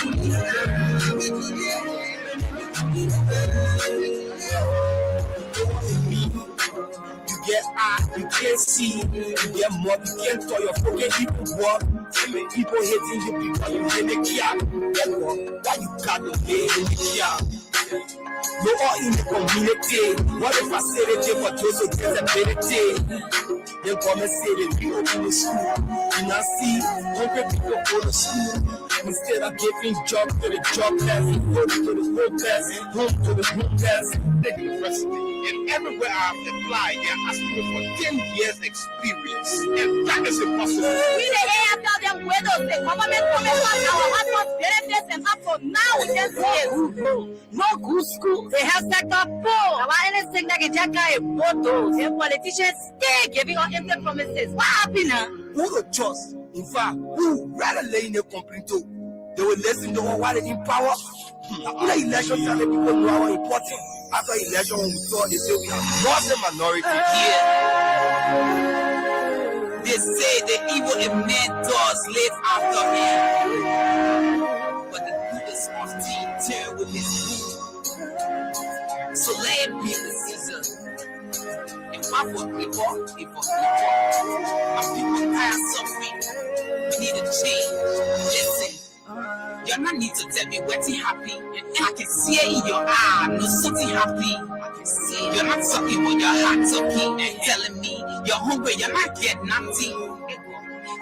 You get eye, you can't see, you get more, you can't tell your fucking people what. People hating you because you in the kia. Why you got to be in the kia? No all in the community. What if I say the day for those who disability? They come and say they be open the school. You not see 100 people go to school. Instead of giving job to the jobless, home to the hopeless, home to the hopeless. The university, and everywhere I've applied, they're asking me for 10 years experience, and that is impossible. We the tell them where those the government come and pass our husband benefits and up for now we just say no good school. They have sector poor. Our anything that can jack a photo. The politicians stay giving us empty promises. What happened now? Who the trust? In fact, who rather lay in a complaint to? They will listen to what is in power. After election, people know how important. After election, we saw they say we have lost the minority here. They say the evil in mentors live after him. But the goodness of tea turn with his food. So let him be the season. If I for people, if for people, my people are suffering. We need a change. Listen. You not need to tell me what's happy. I can see it in your eye, no something happy. I can see it. You're not talking when your heart's talking and telling me you're hungry, you're not getting nothing.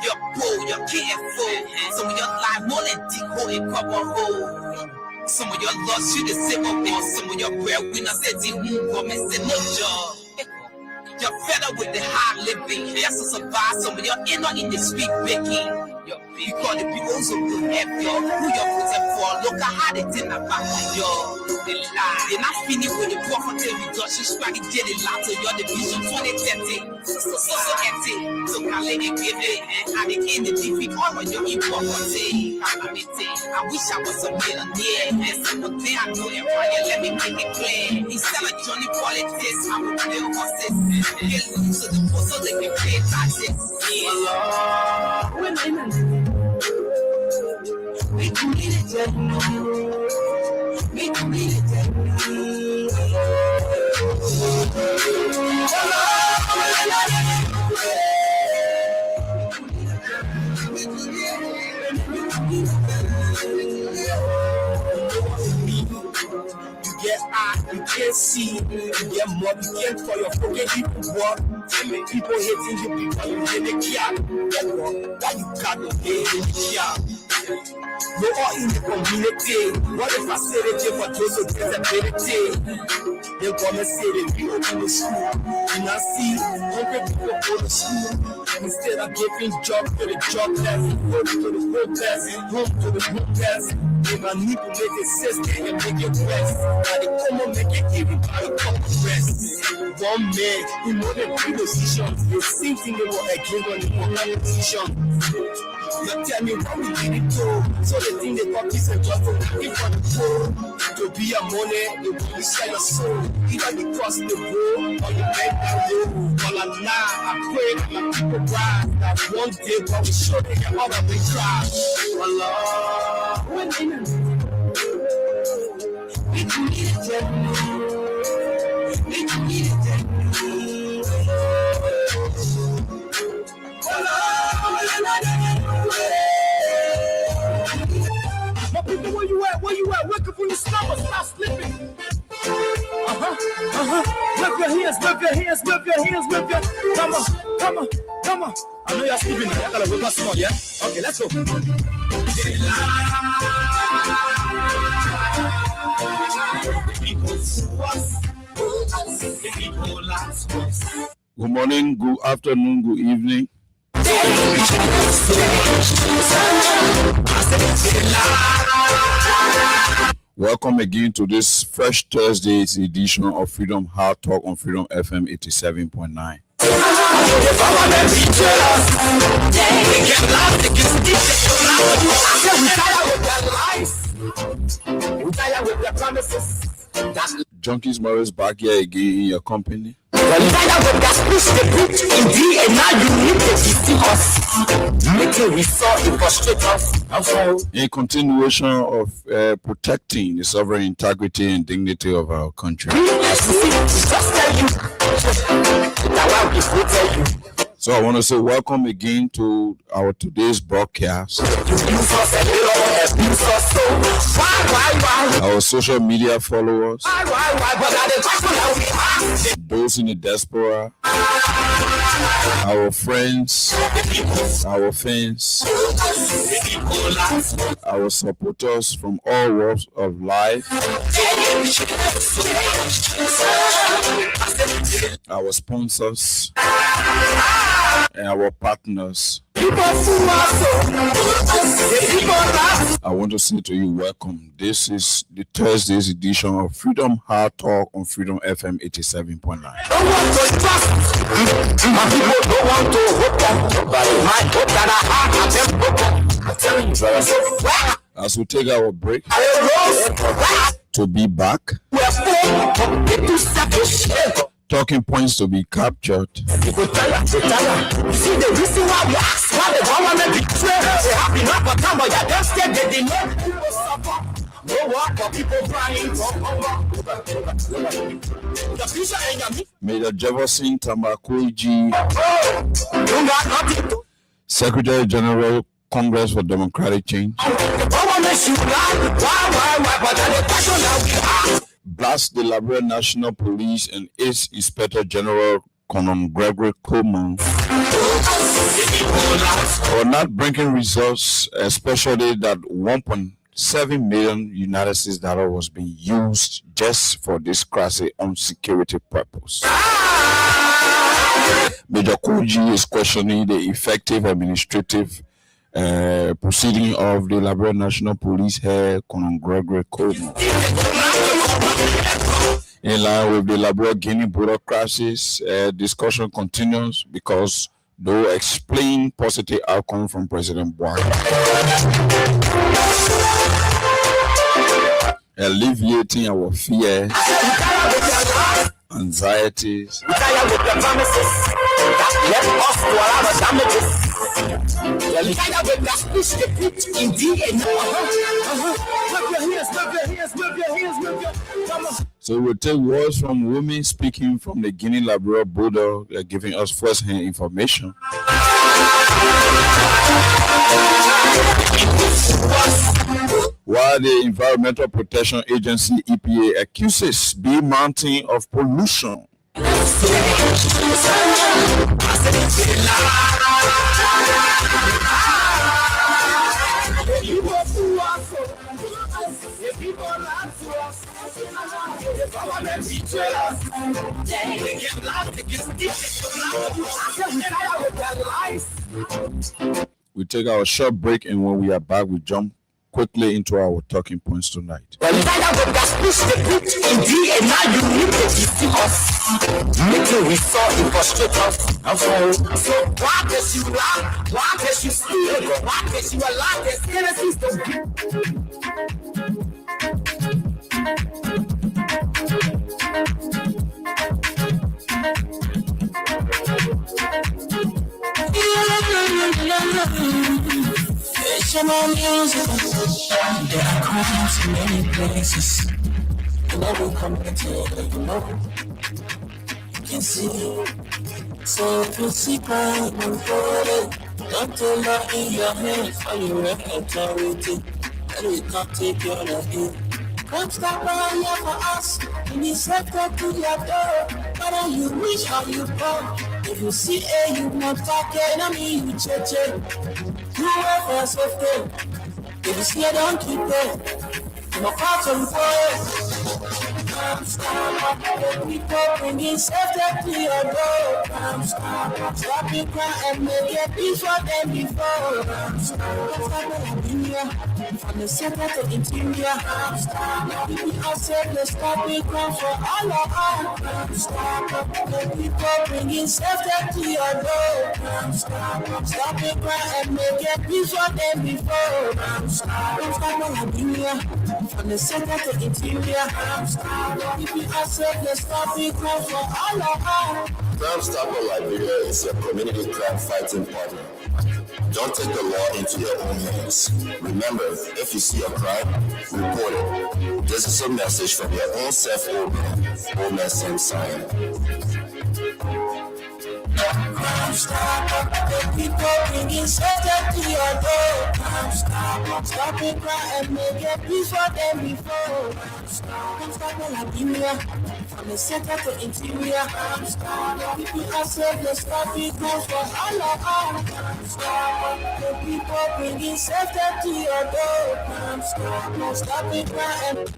You're poor, you're careful. Some of your life more than dig hole in cover hole. Some of your lost you the same of them. Some of your breadwinners said you come and say no job. You're fed up with the hard living. Just to survive, some of your inner in the street begging. Because the people who have you, who you're putting for, look at how they did about you. They lie. They're not finished with the prophet reduction strategy. They lie to your division 2030. So empty. So can let it give it. And they can't defeat all of your improperty. I wish I was a millionaire. And some day I know it right. Let me make it clear. Instead of Johnny politics, I will play horses. Get loose to the post so they can pay taxes. Yeah. We can need it, we can need it. You get eye, you can't see, you get more, you can't for your fucking people what. People hating you because you in the kia. Why you got to be in the kia? No all in the community. What if I say the day for those who disability? They come and say they be open the school. You not see 100 people go to school. Instead of giving job to the jobless, home to the hopeless, home to the hopeless. They manipulate the system and make it rest. And they come and make it everybody come to rest. One man, he know the three positions. The same thing they were against on the position. You tell me what we did it to. So they think they got peace and just to give for the poor. To be a money, they will sell your soul. Either you cross the road or you bend down low. But I'm now, I pray that my people rise. That one day when we show them all of the crash. Allah, we can need it, we can need it. My people, where you at? Where you at? Working for your stomach, stop slipping. Whip your hands, whip your hands, whip your hands, whip your. Come on, come on, come on. I know you're sleeping. I gotta whip us on, yeah? Okay, let's go. Good morning, good afternoon, good evening. Welcome again to this fresh Thursday's edition of Freedom Hard Talk on Freedom FM 87.9. Junkies Morris back here again in your company. Well, you find out what that push the preach indeed, and now you need to deceive us. Making we saw it frustrate us. In continuation of protecting the sovereign integrity and dignity of our country. Just tell you. So I want to say welcome again to our today's broadcast. Our social media followers, those in the diaspora, our friends, our fans, our supporters from all walks of life, our sponsors, and our partners. I want to say to you, welcome. This is the Thursday's edition of Freedom Hard Talk on Freedom FM 87.9. As we take our break to be back, talking points to be captured. See the reason why we ask why the government betray. They have been up for time, but they don't stay. They did not people suffer. No work for people crying for the future and your Major Jefferson Tamakoiji, Secretary General, Congress for Democratic Change, blast the Liberia National Police and its Inspector General Colonel Gregory Coleman for not bringing results, especially that 1.7 million United States dollar was being used just for this crisis on security purpose. Major Koji is questioning the effective administrative proceeding of the Liberia National Police head Colonel Gregory Coleman. In line with the Liberia Guinea border crisis, discussion continues because though explain positive outcome from President Buhari, alleviating our fears, anxieties, so we'll take words from women speaking from the Guinea-Liberia border, giving us first-hand information. While the Environmental Protection Agency EPA accuses Bee Mountain of pollution. We take our short break, and when we are back, we jump quickly into our talking points tonight. Well, you find out what that push the preach indeed, and now you need to deceive us. Making we saw it frustrate us. So why does you lie? Why does you steal? Why does you allow this innocence to Music. There are crimes in many places. You never come into it, you know. You can see it. So if you see crime, don't don't tell her in your hands for your authority. And we can't take your life. Come stop by here for us. We need sector to your door. Whether you wish or you come. If you see a you not talking, I mean you check. You are for safety. If you see, don't keep it. I'm a part of the people bringing safety to your door. Stop your crime and make it before them before. From the center to interior. People outside, let's stop your crime for all of us. People bringing safety to your door. Stop your crime and make it before them before. From the center to interior. If you are safe, let's stop it crime for all of us. Crime Stopper Liberia is your community crime fighting partner. Don't take the law into your own hands. Remember, if you see a crime, report it. This is a message from your own self, Old Man Sam Sion. Crime Stopper, the people bringing shelter to your door. Crime Stopper, stopping crime and making peace for them before. Crime Stopper Liberia, from the center to interior. Crime Stopper, if you are safe, let's stop it crime for all of us. Crime Stopper, the people bringing shelter to your door. Crime Stopper, stopping crime and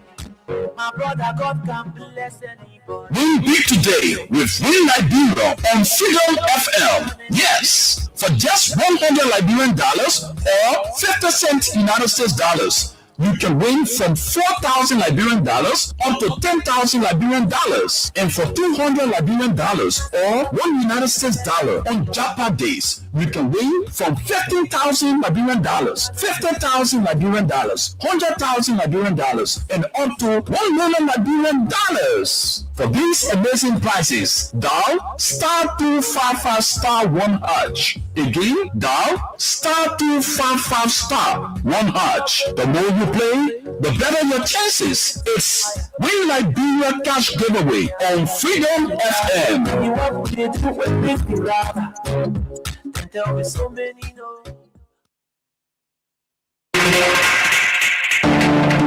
my brother, God can bless anybody. Win big today with Win Liberia on Freedom FM. Yes, for just $100 Liberian dollars or 50 cents United States dollars, you can win from 4,000 Liberian dollars up to 10,000 Liberian dollars. And for $200 Liberian dollars or $1 United States dollar on Japa days, you can win from 15,000 Liberian dollars, 50,000 Liberian dollars, 100,000 Liberian dollars, and up to $1 million Liberian dollars. For these amazing prizes, dial *255*1#. Again, dial *255*1#. The more you play, the better your chances. It's Win Liberia Cash Giveaway on Freedom FM. There be so many no.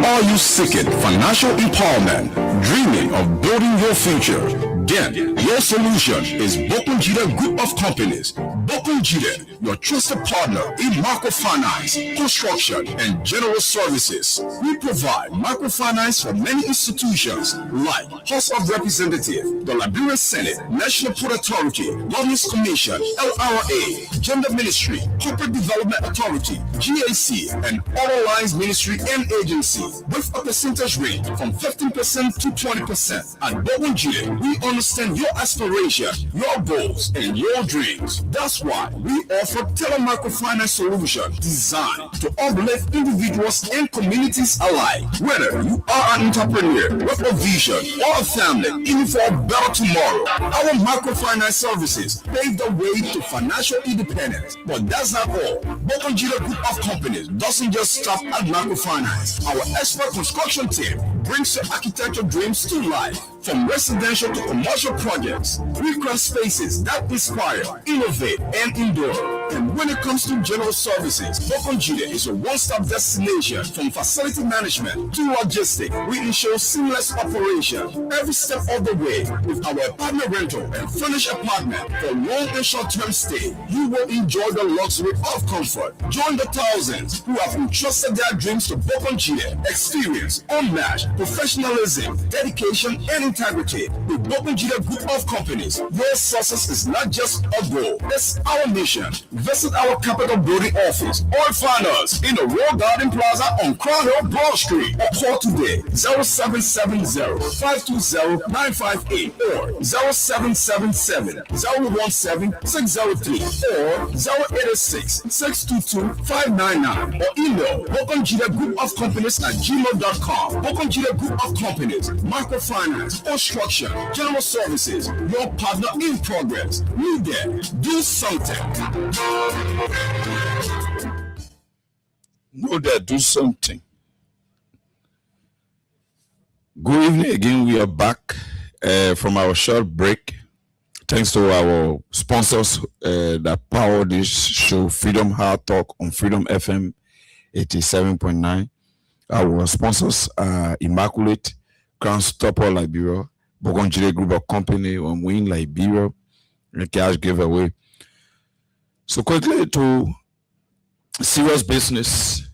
Are you seeking financial empowerment, dreaming of building your future? Then your solution is Bokunjida Group of Companies. Bokunjida, your trusted partner in microfinance, construction, and general services. We provide microfinance for many institutions like House of Representatives, the Liberian Senate, National Port Authority, Governance Commission, LRA, Gender Ministry, Corporate Development Authority, GAC, and other lines ministry and agency, with a percentage rate from 15% to 20%. At Bokunjida, we understand your aspiration, your goals, and your dreams. That's why we offer tele-microfinance solutions designed to uplift individuals and communities alike. Whether you are an entrepreneur with a vision or a family in for a better tomorrow, our microfinance services pave the way to financial independence. But that's not all. Bokunjida Group of Companies doesn't just stop at microfinance. Our expert construction team brings your architectural dreams to life. From residential to commercial projects, we craft spaces that inspire, innovate, and endure. And when it comes to general services, Bokunjida is a one-stop destination. From facility management to logistics, we ensure seamless operation every step of the way. With our apartment rental and furnished apartment for long and short-term stay, you will enjoy the luxury of comfort. Join the thousands who have entrusted their dreams to Bokunjida. Experience unmatched professionalism, dedication, and integrity. With Bokunjida Group of Companies, your success is not just a goal, it's our mission. Visit our capital building office or find us in the Royal Garden Plaza on Crown Hill, Broad Street, or call today 0770-520-958 or 0777-017-603 or 0806-622-599 or email Bokunjida Group of Companies at gmail.com. Bokunjida Group of Companies, microfinance, construction, general services, your partner in progress. Be there, do something. Go there, do something. Good evening again. We are back from our short break. Thanks to our sponsors that power this show, Freedom Hard Talk on Freedom FM 87.9. Our sponsors are Immaculate, Crown Stopper Liberia, Bokunjida Group of Company on Win Liberia, and cash giveaway. So quickly to serious business,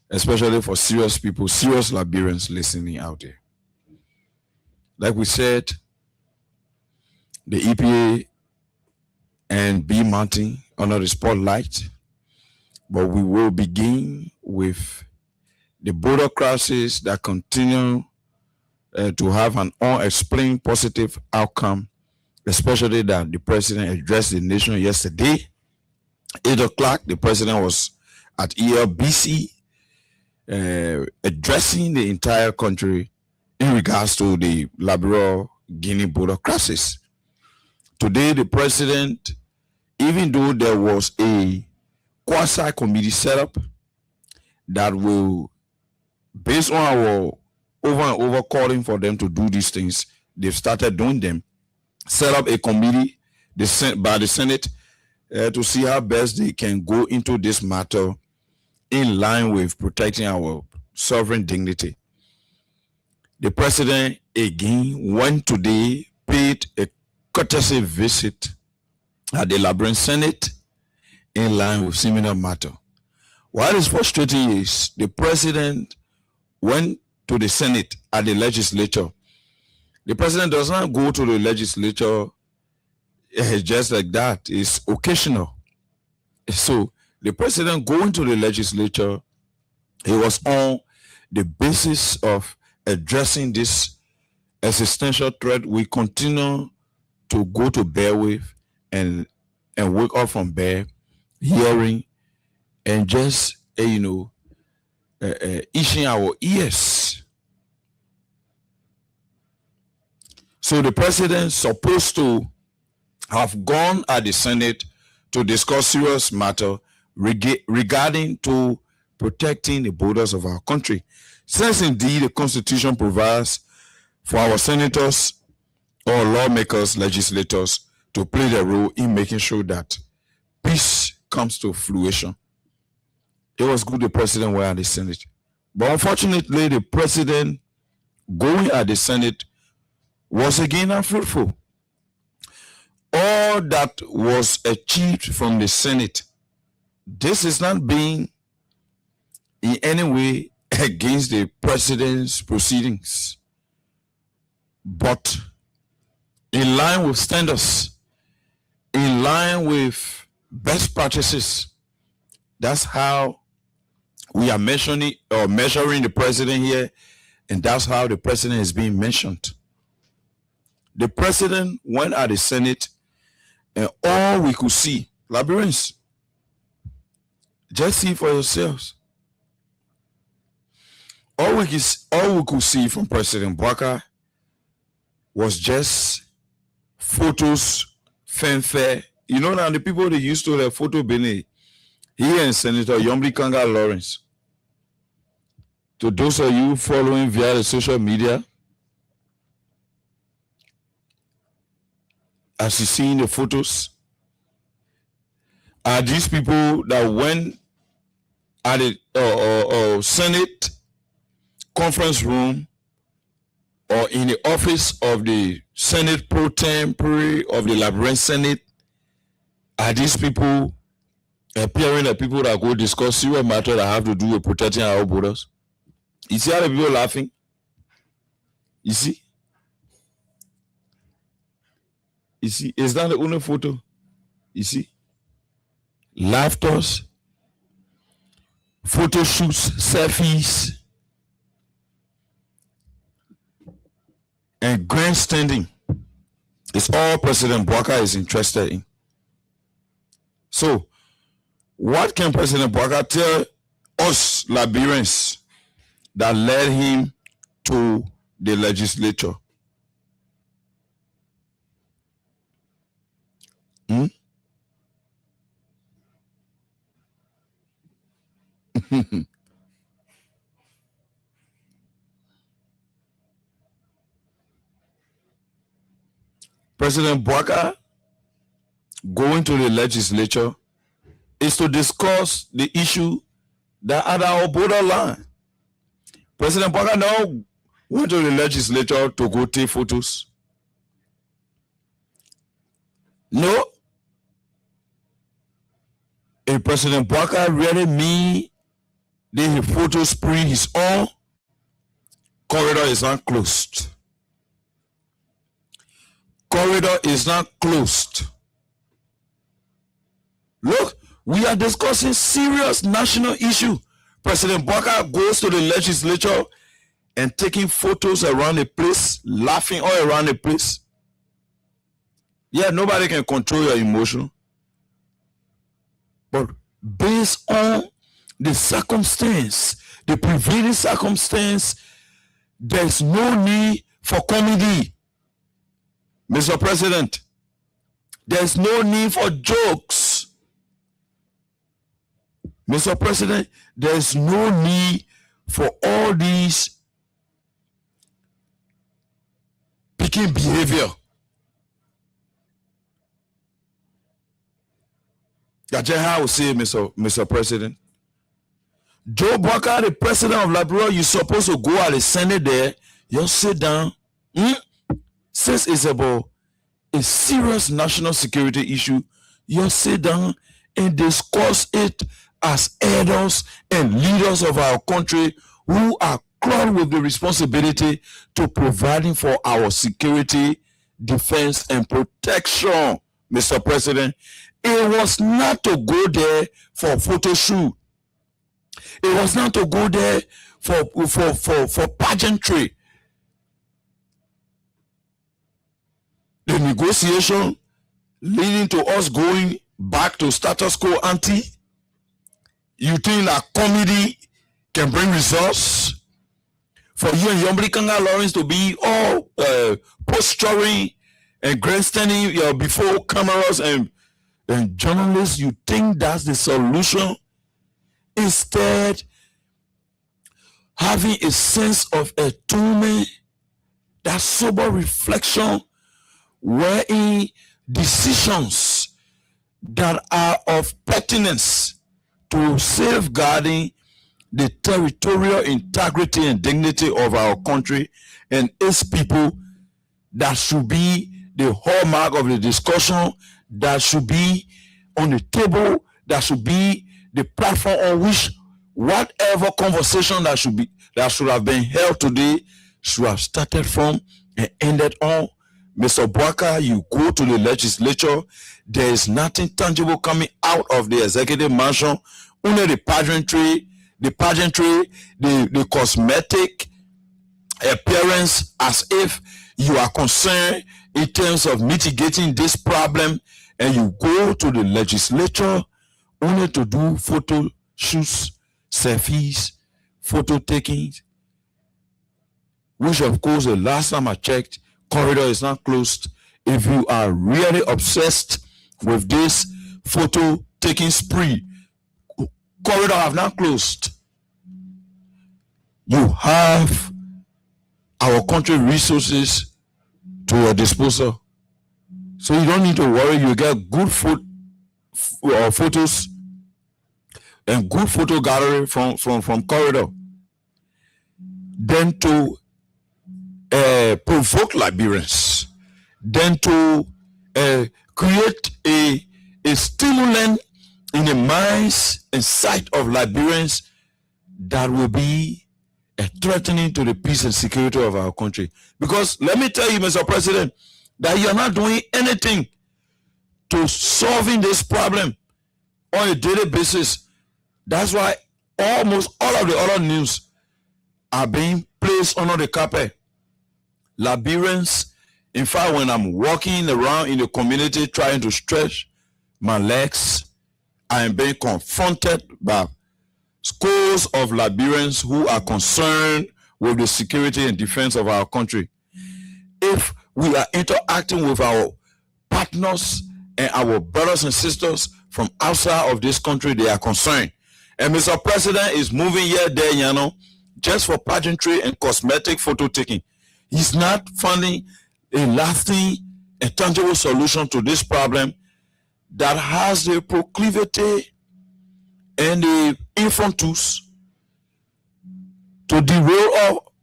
especially for serious people, serious Liberians listening out there. Like we said, the EPA and B Mountain under the spotlight, but we will begin with the border crisis that continue to have an unexplained positive outcome, especially that the president addressed the nation yesterday. 8 o'clock, the president was at ELBC addressing the entire country in regards to the Liberal Guinea border crisis. Today, the president, even though there was a quasi committee set up that will, based on our over and over calling for them to do these things, they've started doing them. Set up a committee by the Senate to see how best they can go into this matter in line with protecting our sovereign dignity. The president again went today, paid a courtesy visit at the Liberian Senate in line with similar matter. What is frustrating is the president went to the Senate at the legislature. The president does not go to the legislature just like that. It's occasional. So the president going to the legislature, it was on the basis of addressing this existential threat we continue to go to bear with and wake up from bed, hearing and just itching our ears. So the president supposed to have gone at the Senate to discuss serious matter regarding to protecting the borders of our country, since indeed the Constitution provides for our senators or lawmakers, legislators to play their role in making sure that peace comes to fruition. It was good the president went at the Senate, but unfortunately the president going at the Senate was again unfruitful. All that was achieved from the Senate, this is not being in any way against the president's proceedings, but in line with standards, in line with best practices. That's how we are measuring the president here, and that's how the president is being mentioned. The president went at the Senate, and all we could see, Liberians, just see for yourselves. All we could see from President Bwaka was just photos, fanfare. You know, now the people they used to the photo Bene, he and Senator Yombi Kanga Lawrence. To those of you following via the social media, as you see in the photos, are these people that went at the Senate conference room or in the office of the Senate pro tempore of the Liberian Senate? Are these people appearing as people that go discuss serious matter that have to do with protecting our borders? You see how the people laughing? You see? You see, is that the only photo? You see? Laughters, photo shoots, selfies, and grandstanding. It's all President Bwaka is interested in. So, what can President Bwaka tell us Liberians that led him to the legislature? President Bwaka going to the legislature is to discuss the issue that at our borderline. President Bwaka now went to the legislature to go take photos. No. If President Bwaka really mean the photo spree his own, corridor is not closed. Corridor is not closed. Look, we are discussing serious national issue. President Bwaka goes to the legislature and taking photos around the place, laughing all around the place. Yeah, nobody can control your emotion. But based on the circumstance, the prevailing circumstance, There's no need for comedy, Mr. President. There's no need for jokes, Mr. President. There's no need for all these picking behavior. That's how I would say, Mr. President. Joe Barker, the president of Liberia, you're supposed to go at the Senate there. You sit down. Since it's about a serious national security issue, you sit down and discuss it as elders and leaders of our country who are crowned with the responsibility to providing for our security, defense, and protection, Mr. President. It was not to go there for a photo shoot. It was not to go there for pageantry. The negotiation leading to us going back to status quo ante. You think that comedy can bring results? For you and Yombri Kanga Lawrence to be all posturing and grandstanding before cameras and journalists, you think that's the solution? Instead, having a sense of attunement, that sober reflection, wherein decisions that are of pertinence to safeguarding the territorial integrity and dignity of our country and its people, that should be the hallmark of the discussion, that should be on the table, that should be the platform on which whatever conversation that should have been held today should have started from and ended on. Mr. Bwaka, you go to the legislature, there is nothing tangible coming out of the executive mansion, only the pageantry, the cosmetic appearance, as if you are concerned in terms of mitigating this problem, and you go to the legislature only to do photo shoots, selfies, photo takings, which of course the last time I checked, corridor is not closed. If you are really obsessed with this photo taking spree, corridor have not closed. You have our country resources to your disposal, so you don't need to worry. You get good photos and good photo gallery from corridor. Then to provoke Liberians, then to create a stimulant in the minds and sight of Liberians that will be threatening to the peace and security of our country. Because let me tell you, Mr. President, that you're not doing anything to solving this problem on a daily basis. That's why almost all of the other news are being placed under the carpet. Liberians, in fact, when I'm walking around in the community trying to stretch my legs, I am being confronted by scores of Liberians who are concerned with the security and defense of our country. If we are interacting with our partners and our brothers and sisters from outside of this country, they are concerned. And Mr. President is moving here, there, just for pageantry and cosmetic photo taking. He's not finding a lasting and tangible solution to this problem that has the proclivity and the infantus to derail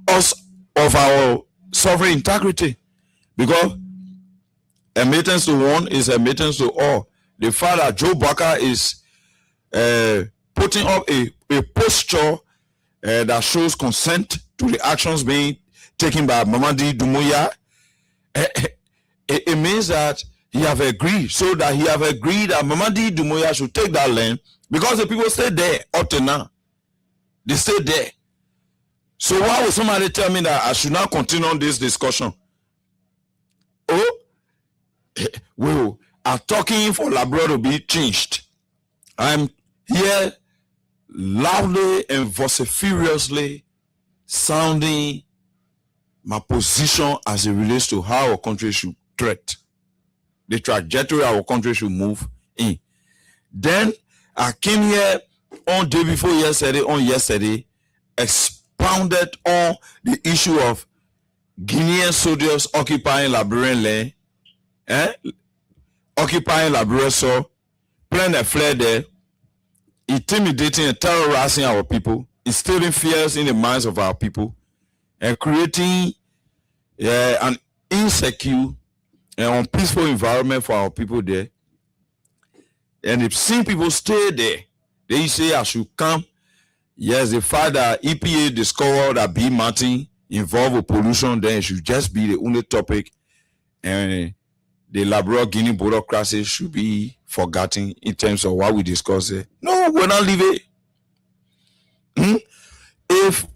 us of our sovereign integrity. Because admittance to one is admittance to all. The fact that Joe Barker is putting up a posture that shows consent to the actions being taken by Mamadi Doumbouya, it means that he have agreed. So that he have agreed that Mamadi Doumbouya should take that land, because the people stay there up to now. They stay there. So why would somebody tell me that I should not continue on this discussion? Oh, we are talking for Labrador to be changed. I'm here loudly and vociferously sounding my position as it relates to how our country should tread, the trajectory our country should move in. Then I came here on day before yesterday, expounded on the issue of Guinean soldiers occupying Liberian land, occupying Liberia, so playing a flare there, intimidating and terrorizing our people, instilling fears in the minds of our people, and creating an insecure and unpeaceful environment for our people there. And if seeing people stay there, they say I should come. Yes, the fact that EPA discovered that bee mountain involved with pollution, then it should just be the only topic, and the Liberia Guinea bureaucracy should be forgotten in terms of what we discussed there. No, we're not leaving. If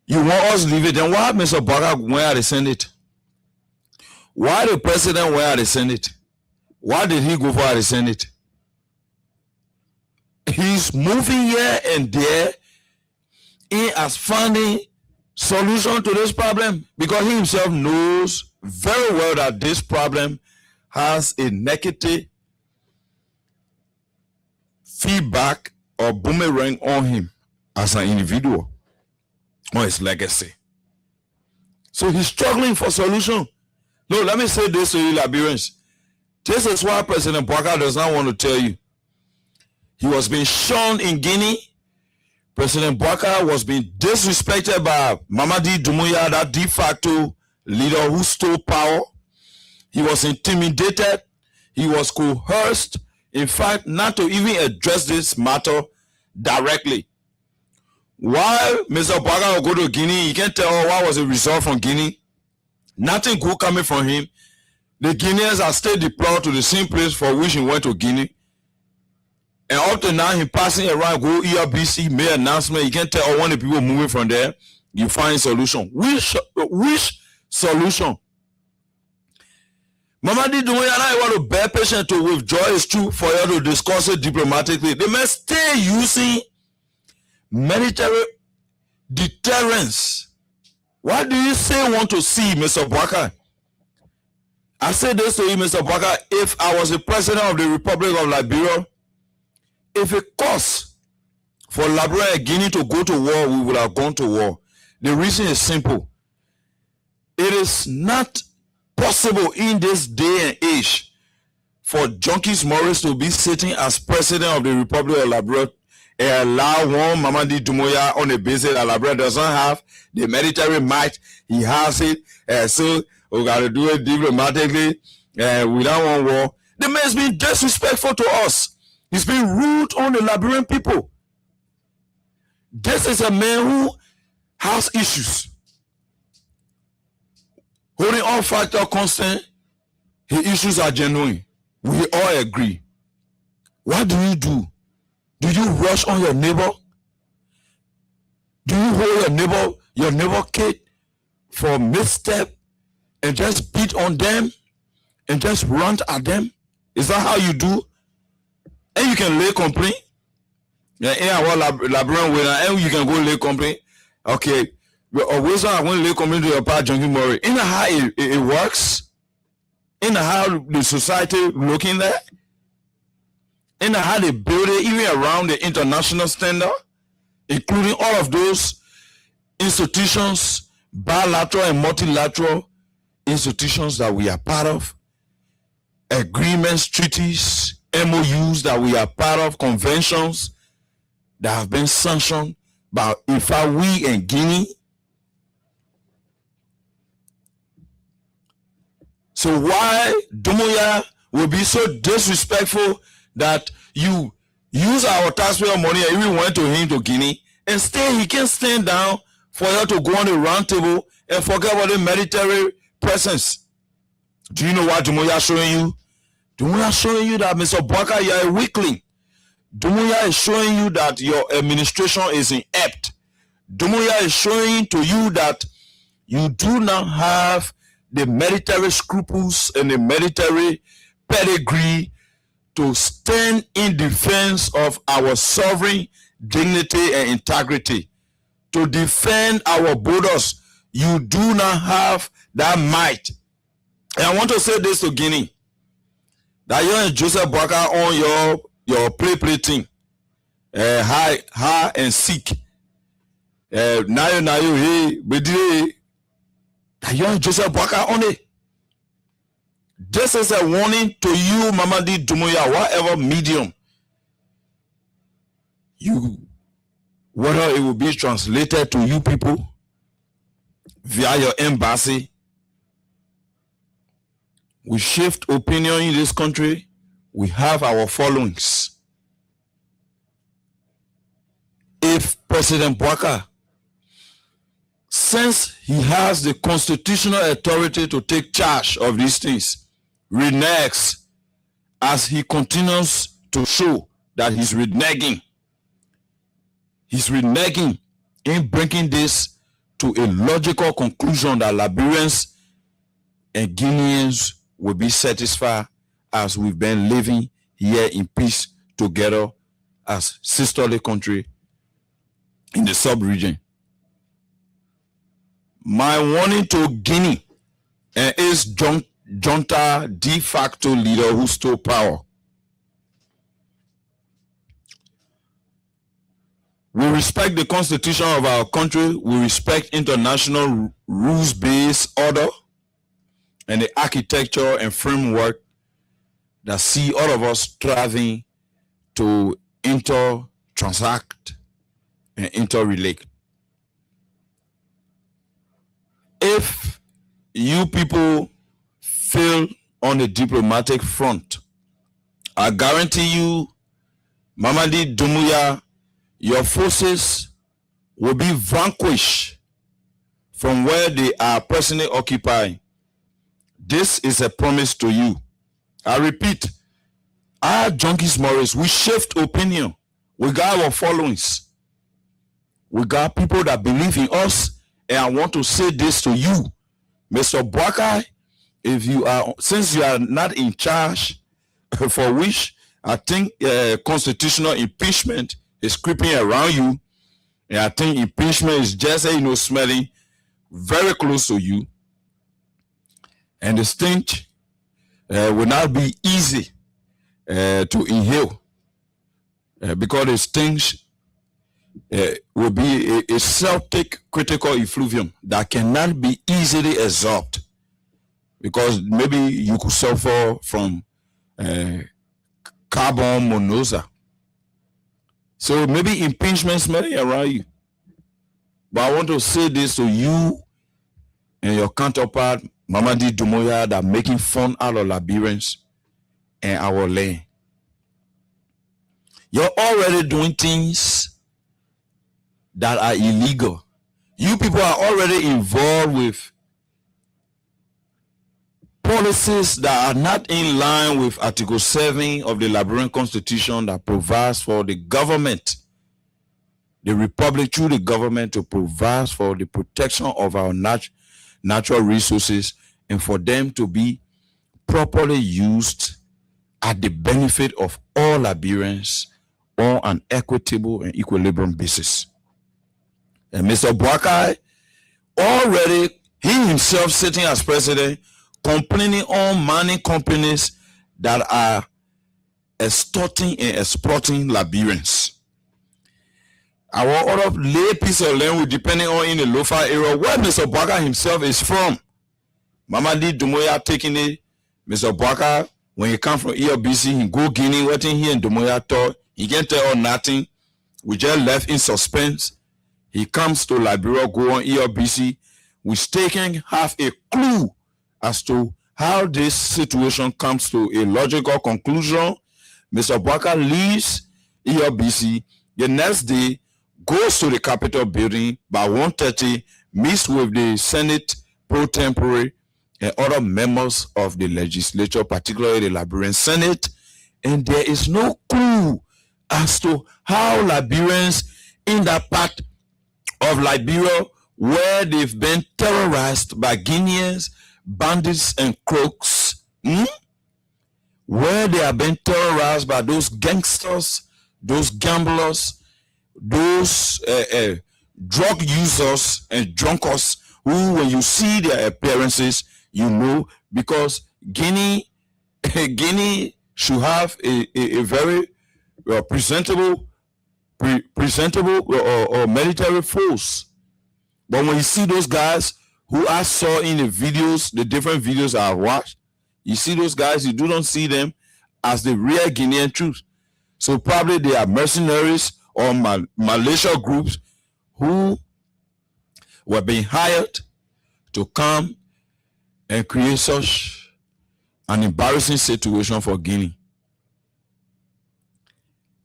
you want us to leave it, then why Mr. Baga went out the Senate? Why the president went out the Senate? Why did he go for the Senate? He's moving here and there in as finding solution to this problem, because he himself knows very well that this problem has a negative feedback or boomerang on him as an individual, on his legacy. So he's struggling for solution. No, let me say this to you, Liberians. This is why President Bouaka does not want to tell you. He was being shunned in Guinea. President Bouaka was being disrespected by Mamadi Doumbouya, that de facto leader who stole power. He was intimidated. He was coerced, in fact, not to even address this matter directly. While Mr. Bouaka will go to Guinea, you can't tell what was the result from Guinea. Nothing good coming from him. The Guineans are still deployed to the same place for which he went to Guinea. And up to now, he passing around, go ERBC, made announcement. You can't tell when the people moving from there, you find solution. Which solution? Mamadi Doumbouya now want to bear patient to withdraw his troop for you to discuss it diplomatically. They must stay using military deterrence. What do you say want to see, Mr. Bouaka? I say this to you, Mr. Bouaka. If I was the president of the Republic of Liberia, if it costs for Liberia and Guinea to go to war, we would have gone to war. The reason is simple. It is not possible in this day and age for Junkies Morris to be sitting as president of the Republic of Liberia and allow one Mamadi Doumbouya on the basis that Liberia doesn't have the military might. He has it, so we got to do it diplomatically, and we don't want war. The man's been disrespectful to us. He's been rude on the Liberian people. This is a man who has issues. Holding all factor constant, his issues are genuine. We all agree. What do you do? Do you rush on your neighbor? Do you hold your neighbor kid for misstep and just beat on them and just run at them? Is that how you do? And you can lay complaint. Yeah, Liberian winner, and you can go lay complaint. Okay. Always I want to lay complaint to your part, Junkie Murray. In how it works, in how the society looking there, in how they build it, even around the international standard, including all of those institutions, bilateral and multilateral institutions that we are part of, agreements, treaties, MOUs that we are part of, conventions that have been sanctioned by we and Guinea. So why Doumbouya will be so disrespectful that you use our taxpayer money and even went to him to Guinea, and still he can stand down for you to go on the round table and forget about the military presence? Do you know what Doumbouya showing you? Doumbouya showing you that, Mr. Bouaka, you are a weakling. Doumbouya is showing you that your administration is inept. Doumbouya is showing to you that you do not have the military scruples and the military pedigree to stand in defense of our sovereign dignity and integrity, to defend our borders. You do not have that might. And I want to say this to Guinea, that you and Joseph Boakai on your play team, high and seek. Now you hey, but that you and Joseph Boakai on it. This is a warning to you, Mamadi Doumbouya, whatever medium whether it will be translated to you people via your embassy. We shift opinion in this country. We have our followings. If President Boakai, since he has the constitutional authority to take charge of these things, reneges as he continues to show that he's reneging in bringing this to a logical conclusion that Liberians and Guineans will be satisfied as we've been living here in peace together as sisterly country in the sub-region. My warning to Guinea and its junta de facto leader who stole power. We respect the constitution of our country. We respect international rules-based order and the architecture and framework that see all of us striving to transact and interrelate. If you people fail on the diplomatic front, I guarantee you, Mamadi Doumbouya, your forces will be vanquished from where they are presently occupying. This is a promise to you. I repeat, our Junkies Morris, we shift opinion. We got our followings. We got people that believe in us. And I want to say this to you, Mr. Boakai, since you are not in charge, for which I think constitutional impeachment is creeping around you, and I think impeachment is just smelling very close to you, and the stench will not be easy to inhale because the stench will be a Celtic critical effluvium that cannot be easily absorbed, because maybe you could suffer from carbon monoxide. So maybe impeachment smelling around you. But I want to say this to you and your counterpart, Mamadi Doumbouya, that making fun out of Liberians and our land. You're already doing things that are illegal. You people are already involved with policies that are not in line with Article 7 of the Liberian Constitution that provides for the government, the republic through the government, to provide for the protection of our natural resources and for them to be properly used at the benefit of all Liberians on an equitable and equilibrium basis. And Mr. Boakai, already he himself sitting as president, complaining on mining companies that are extorting and exploiting Liberians. Our other lay piece of land will depending on in the Lofa area where Mr. Boakai himself is from. Mamadi Doumbouya taking it. Mr. Boakai, when he come from ELBC, he go Guinea, waiting here in Doumbouya talk. He can't tell nothing. We just left in suspense. He comes to Liberia, go on ELBC. We're taking half a clue as to how this situation comes to a logical conclusion. Mr. Boakai leaves ELBC. The next day, goes to the Capitol building by 1:30, meets with the Senate pro tempore and other members of the legislature, particularly the Liberian Senate, and there is no clue as to how Liberians in that part of Liberia where they've been terrorized by Guineans, bandits, and crooks, where they have been terrorized by those gangsters, those gamblers, those drug users and drunkards who, when you see their appearances, you know, because Guinea should have a very presentable or military force. But when you see those guys who I saw in the videos, the different videos I watched, you see those guys, you do not see them as the real Guinean troops. So probably they are mercenaries or militia groups who were being hired to come and create such an embarrassing situation for Guinea.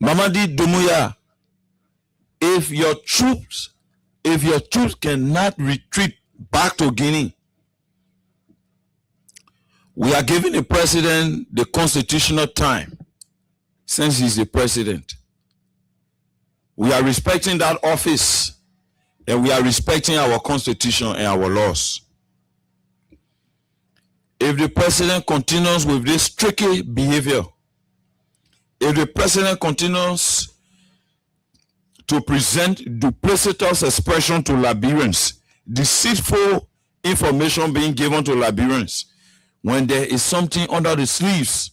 Mamadi Doumbouya, if your troops cannot retreat back to Guinea, we are giving the president the constitutional time, since he's the president. We are respecting that office, and we are respecting our constitution and our laws. If the president continues with this tricky behavior, if the president continues to present duplicitous expression to Liberians, deceitful information being given to Liberians, when there is something under the sleeves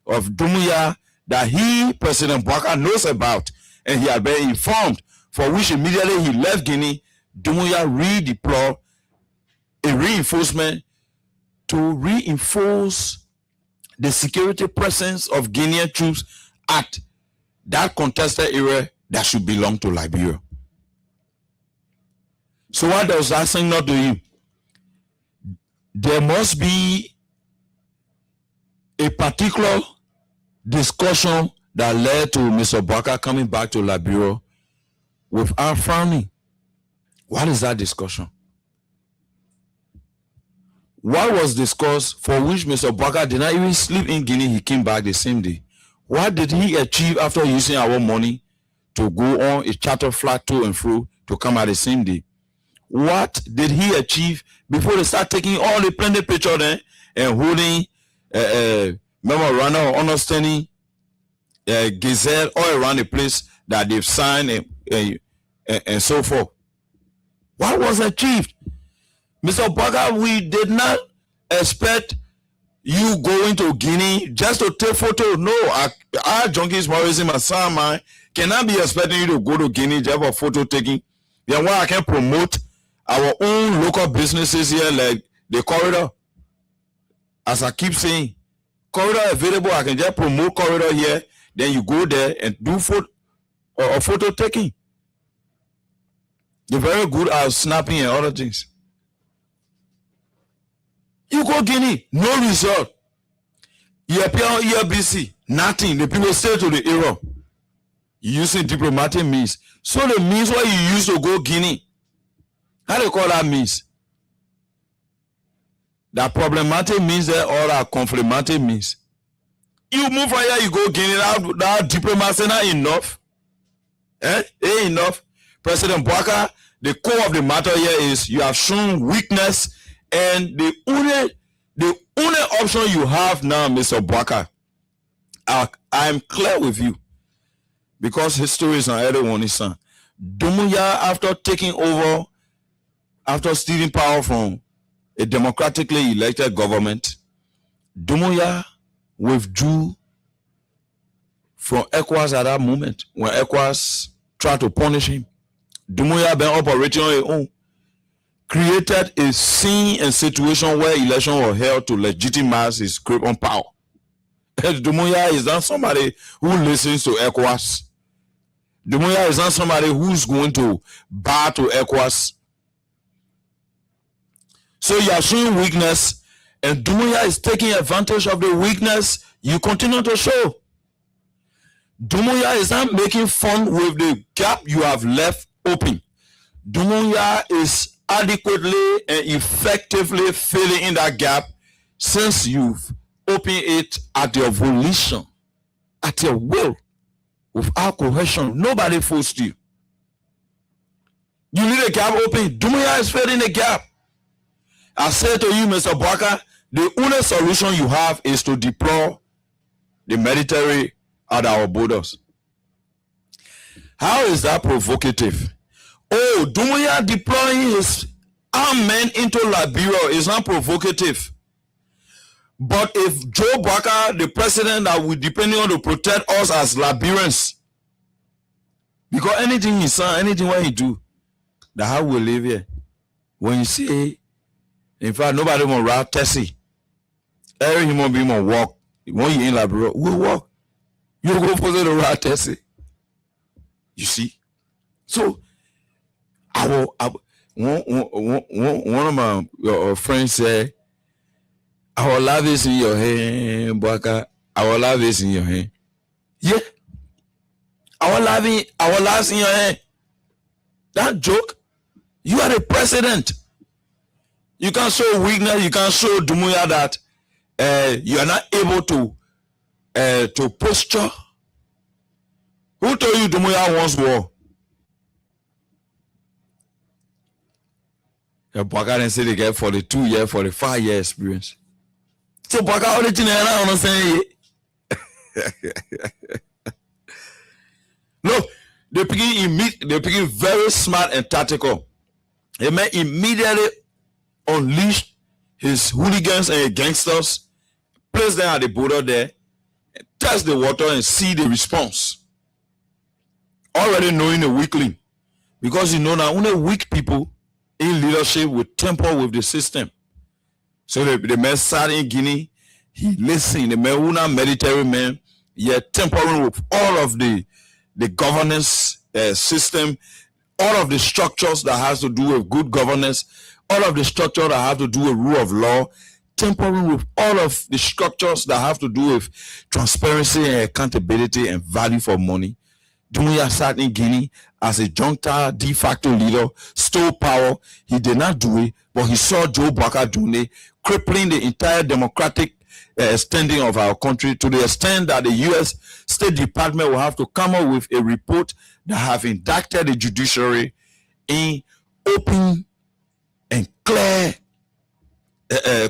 of Doumbouya that he, President Bouaka, knows about, and he had been informed, for which immediately he left Guinea, Doumbouya redeployed a reinforcement to reinforce the security presence of Guinean troops at that contested area that should belong to Liberia. So what does that signal to you? There must be a particular discussion that led to Mr. Bouaka coming back to Liberia without frowning. What is that discussion? What was discussed for which Mr. Bouaka did not even sleep in Guinea? He came back the same day. What did he achieve after using our money to go on a charter flight to and fro to come out the same day? What did he achieve before they start taking all the plenty picture there and holding memorandum of understanding, gazette all around the place that they've signed and so forth? What was achieved? Mr. Bouaka, we did not expect you going to Guinea just to take photo. No, our junkies, Maurice Masama, cannot be expecting you to go to Guinea just for photo taking. Then why I can promote our own local businesses here, like the corridor. As I keep saying, corridor available, I can just promote corridor here. Then you go there and do photo taking. You're very good at snapping and other things. You go Guinea, no result. You appear on ERBC, nothing. The people stay to the era. You using diplomatic means. So the means what you use to go Guinea, how do you call that means? That problematic means there or that conflicting means. You move from here, you go Guinea, that diplomacy not enough. Ain't enough. President Bouaka, the core of the matter here is you have shown weakness. And the only option you have now, Mr. Bouaka, I'm clear with you, because history is not everyone's son. Doumbouya, after taking over, after stealing power from a democratically elected government, Doumbouya withdrew from ECOWAS at that moment when ECOWAS tried to punish him. Doumbouya been operating on his own. Created a scene and situation where elections were held to legitimize his grip on power. Doumbouya is not somebody who listens to ECOWAS. Doumbouya is not somebody who's going to bow to ECOWAS. So you are showing weakness, and Doumbouya is taking advantage of the weakness you continue to show. Doumbouya is not making fun with the gap you have left open. Doumbouya is adequately and effectively filling in that gap since you've opened it at your volition, at your will, without coercion. Nobody forced you. You need a gap open. Doumbouya is filling the gap. I said to you, Mr. Bouaka, the only solution you have is to deploy the military at our borders. How is that provocative? Oh, Doumbouya deploying his arm men into Liberia is not provocative. But if Joe Baka, the president that we depending on to protect us as Liberians, because anything he say, anything what he do, that how we live here. When you see, in fact, nobody want to ride taxi. Every human being want walk. When you in Liberia, we walk. You go for the ride taxi. You see? So, one of my friends said, our love is in your hand, Baka. Our love is in your hand. Yeah. Our love in your hand. That joke. You are the president. You can't show weakness. You can't show Dumuya that you are not able to posture. Who told you Dumuya wants war? Baka didn't say they get 42 years, 45 year experience. So Baka only thing I understand. No, they begin very smart and tactical. He may immediately unleash his hooligans and gangsters, place them at the border there, test the water and see the response. Already knowing the weakling, because you know now only weak people in leadership will tamper with the system. So the man sat in Guinea, he listened. The man who now military man, yeah, tampering with all of the governance system, all of the structures that has to do with good governance, all of the structure that have to do with rule of law, tampering with all of the structures that have to do with transparency and accountability and value for money. Dumuya sat in Guinea as a junta de facto leader, stole power. He did not do it, but he saw Joe Baka doing it, crippling the entire democratic standing of our country to the extent that the U.S. State Department will have to come up with a report that have indicted the judiciary in open and clear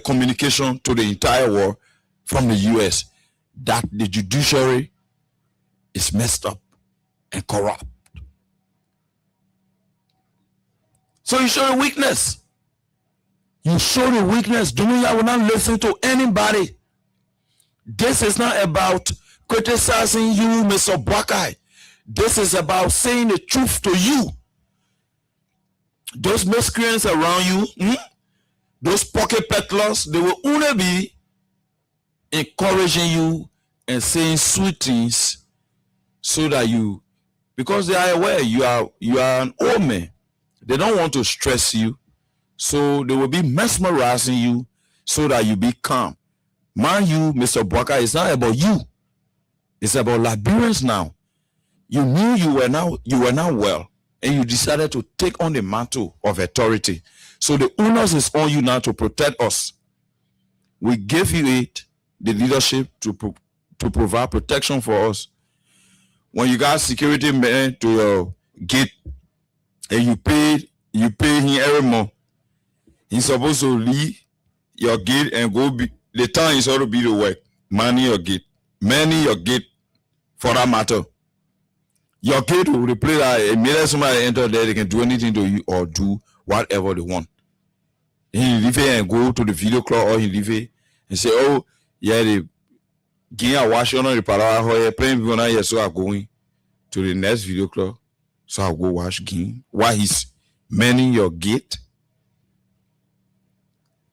communication to the entire world from the U.S. that the judiciary is messed up and corrupt. So you show the weakness. You show the weakness. Dumuya will not listen to anybody. This is not about criticizing you, Mr. Bwakai. This is about saying the truth to you. Those miscreants around you, those pocket peddlers, they will only be encouraging you and saying sweet things so that you, because they are aware you are an old man. They don't want to stress you, so they will be mesmerizing you so that you be calm. Mind you, Mr. Bwaka, it's not about you. It's about Liberians now. You knew you were not well, and you decided to take on the mantle of authority. So the onus is on you now to protect us. We gave you the leadership to provide protection for us. When you got security men to your gate and you pay him every month, he's supposed to leave your gate and go the time is supposed to be the work. Manning your gate for that matter. Your gate will replace that immediately somebody enter there, they can do anything to you or do whatever they want. He leave it and go to the video club, or he leave it and say, oh, yeah, the game I watch on the parallel playing people now, so I'm going to the next video club. So I'll go watch game. Why he's manning your gate?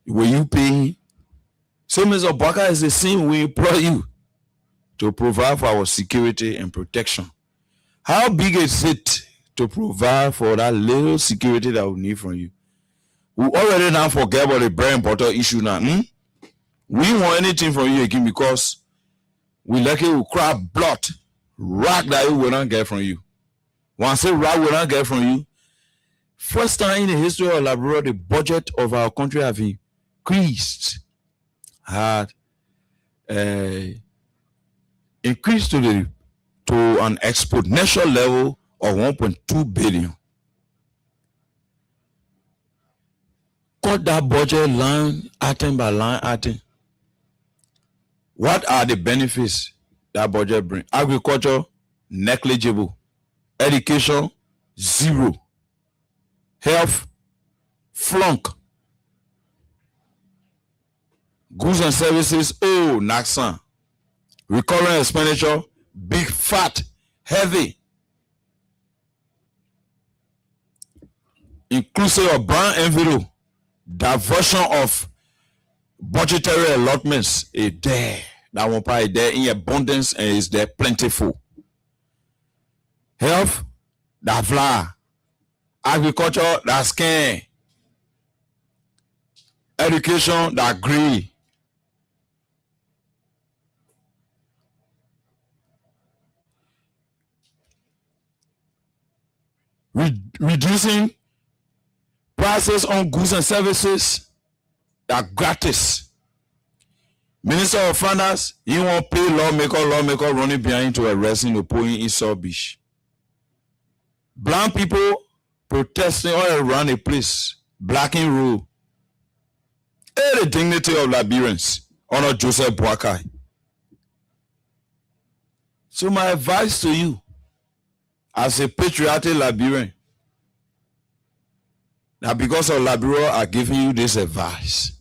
Will you pay? So Mr. Baka is the same we employ you to provide for our security and protection. How big is it to provide for that little security that we need from you? We already now forget about the bread and butter issue now. We want anything from you again because we like it, we cry blood, rock that we will not get from you. Once a rock will not get from you, first time in the history of Liberia, the budget of our country have increased, had increased to an exponential level of 1.2 billion. Cut that budget line item by line item. What are the benefits that budget bring? Agriculture, negligible. Education, zero. Health, flunk. Goods and services, oh, Naxan. Recurring expenditure, big, fat, heavy. Inclusive of brown envelope, diversion of budgetary allotments is there. That one part is there in abundance and is there plentiful. Health, that flower. Agriculture, that scan. Education, that green. Reducing prices on goods and services, that gratis. Minister of Finance, he won't pay lawmaker running behind to arresting the poor in South Beach. Black people protesting all around the place, blacking rule. Hey, the dignity of Liberians, honor Joseph Boakai. So my advice to you, as a patriotic Liberian, that because of Liberia are giving you this advice.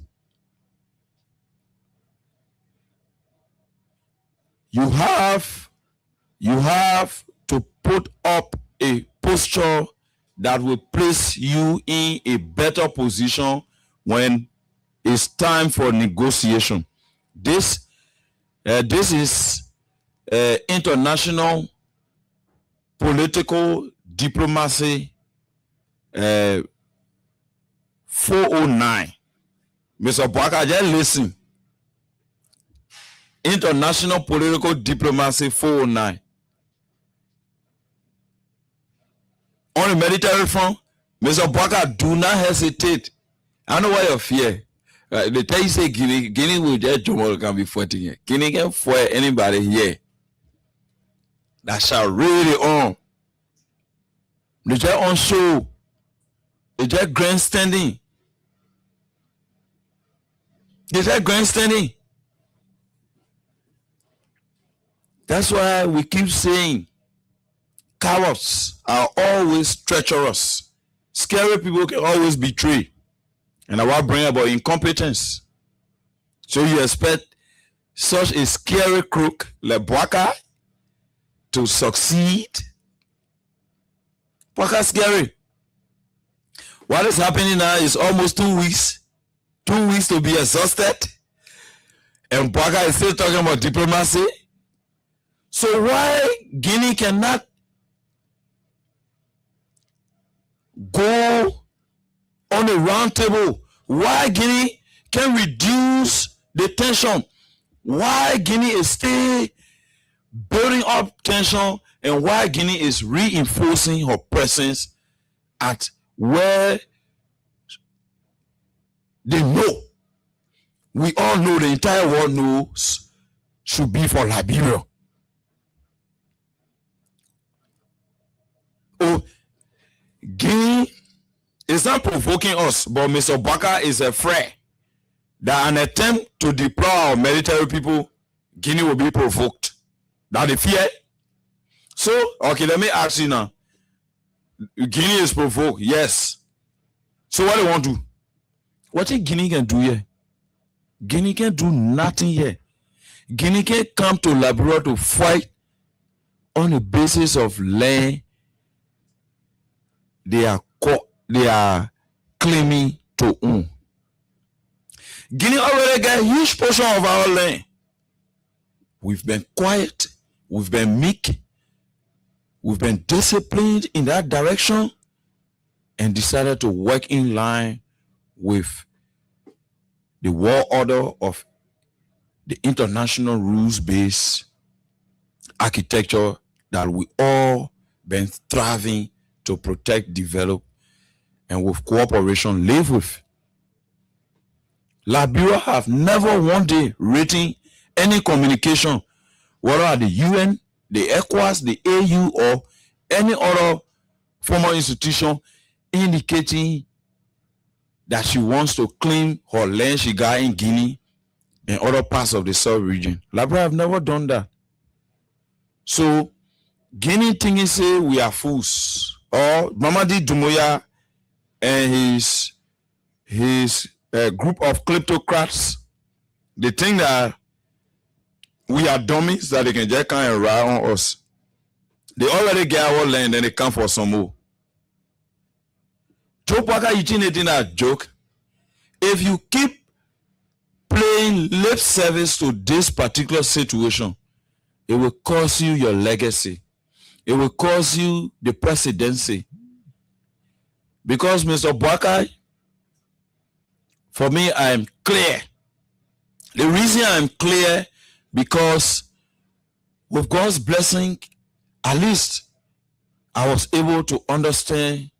You have to put up a posture that will place you in a better position when it's time for negotiation. This is international political diplomacy 409. Mr. Boakai, just listen. International political diplomacy 409. On the military front, Mr. Boakai, do not hesitate. I know why you're fear. They tell you say Guinea will just Jomo can be fighting here. Guinea can fight anybody here. That shall really on. They just on show. They just grandstanding. They just grandstanding. That's why we keep saying cowards are always treacherous. Scary people can always betray. And I want to bring about incompetence. So you expect such a scary crook like Boakai to succeed? Boakai scary. What is happening now is almost 2 weeks. 2 weeks to be exhausted. And Boakai is still talking about diplomacy. So why Guinea cannot go on a round table? Why Guinea can reduce the tension? Why Guinea is still building up tension, and why Guinea is reinforcing her presence at where they know, we all know, the entire world knows, should be for Liberia. Oh, Guinea is not provoking us, but Mr. Boakai is afraid that an attempt to deploy our military people, Guinea will be provoked. That the fear. So, okay, let me ask you now. Guinea is provoked, yes. So what do you want to do? What think Guinea can do here? Guinea can do nothing here. Guinea can come to Liberia to fight on the basis of land they are claiming to own. Guinea already got a huge portion of our land. We've been quiet, we've been meek, we've been disciplined in that direction, and decided to work in line with the world order of the international rules-based architecture that we all been striving to protect, develop, and with cooperation live with. Liberia have never one day written any communication, whether at the UN, the ECOWAS, the AU, or any other formal institution, indicating that she wants to claim her land she got in Guinea and other parts of the South region. Liberia have never done that. So Guinea thinking say we are fools, or Mamadi Doumbouya and his his group of kleptocrats, they think that we are dummies, that they can just come and ride on us. They already get our land and they come for some more. Joe Parker, you think anything that joke? If you keep playing lip service to this particular situation, it will cost you your legacy. It will cost you the presidency. Because Mr. Boakai, for me, I am clear. The reason I am clear, because with God's blessing, at least I was able to understand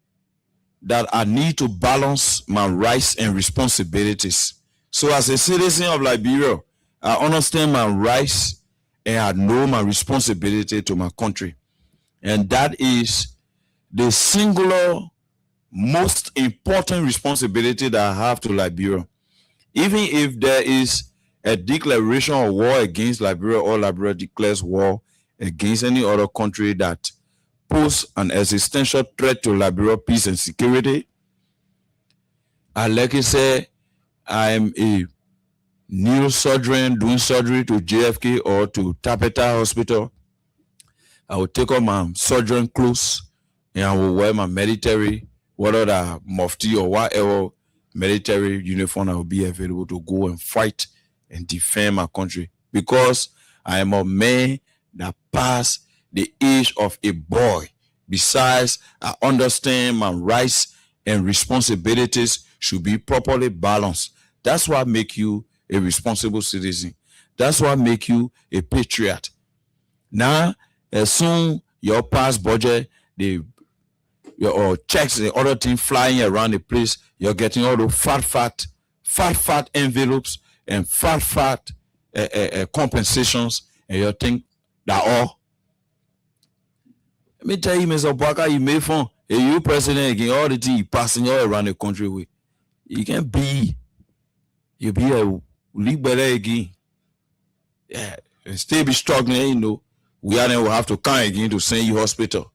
that I need to balance my rights and responsibilities. So as a citizen of Liberia, I understand my rights and I know my responsibility to my country. And that is the singular most important responsibility that I have to Liberia. Even if there is a declaration of war against Liberia, or Liberia declares war against any other country that pose an existential threat to Liberia peace and security, I like to say I am a neurosurgeon doing surgery to JFK or to Tapeta Hospital. I will take off my surgeon clothes and I will wear my military, whether the mufti or whatever military uniform, I will be available to go and fight and defend my country, because I am a man that passed the age of a boy. Besides, I understand my rights and responsibilities should be properly balanced. That's what makes you a responsible citizen. That's what makes you a patriot. Now, as soon your past budget, your checks, the other thing flying around the place, you're getting all the fat envelopes and fat compensations, and you think that all. Let me tell you, Mr. Parker, you made fun. If you president again, all the things you passing all around the country with, you can be, you'll be a league better again. Yeah, and still be struggling, you know. We are then will have to come again to send you hospital.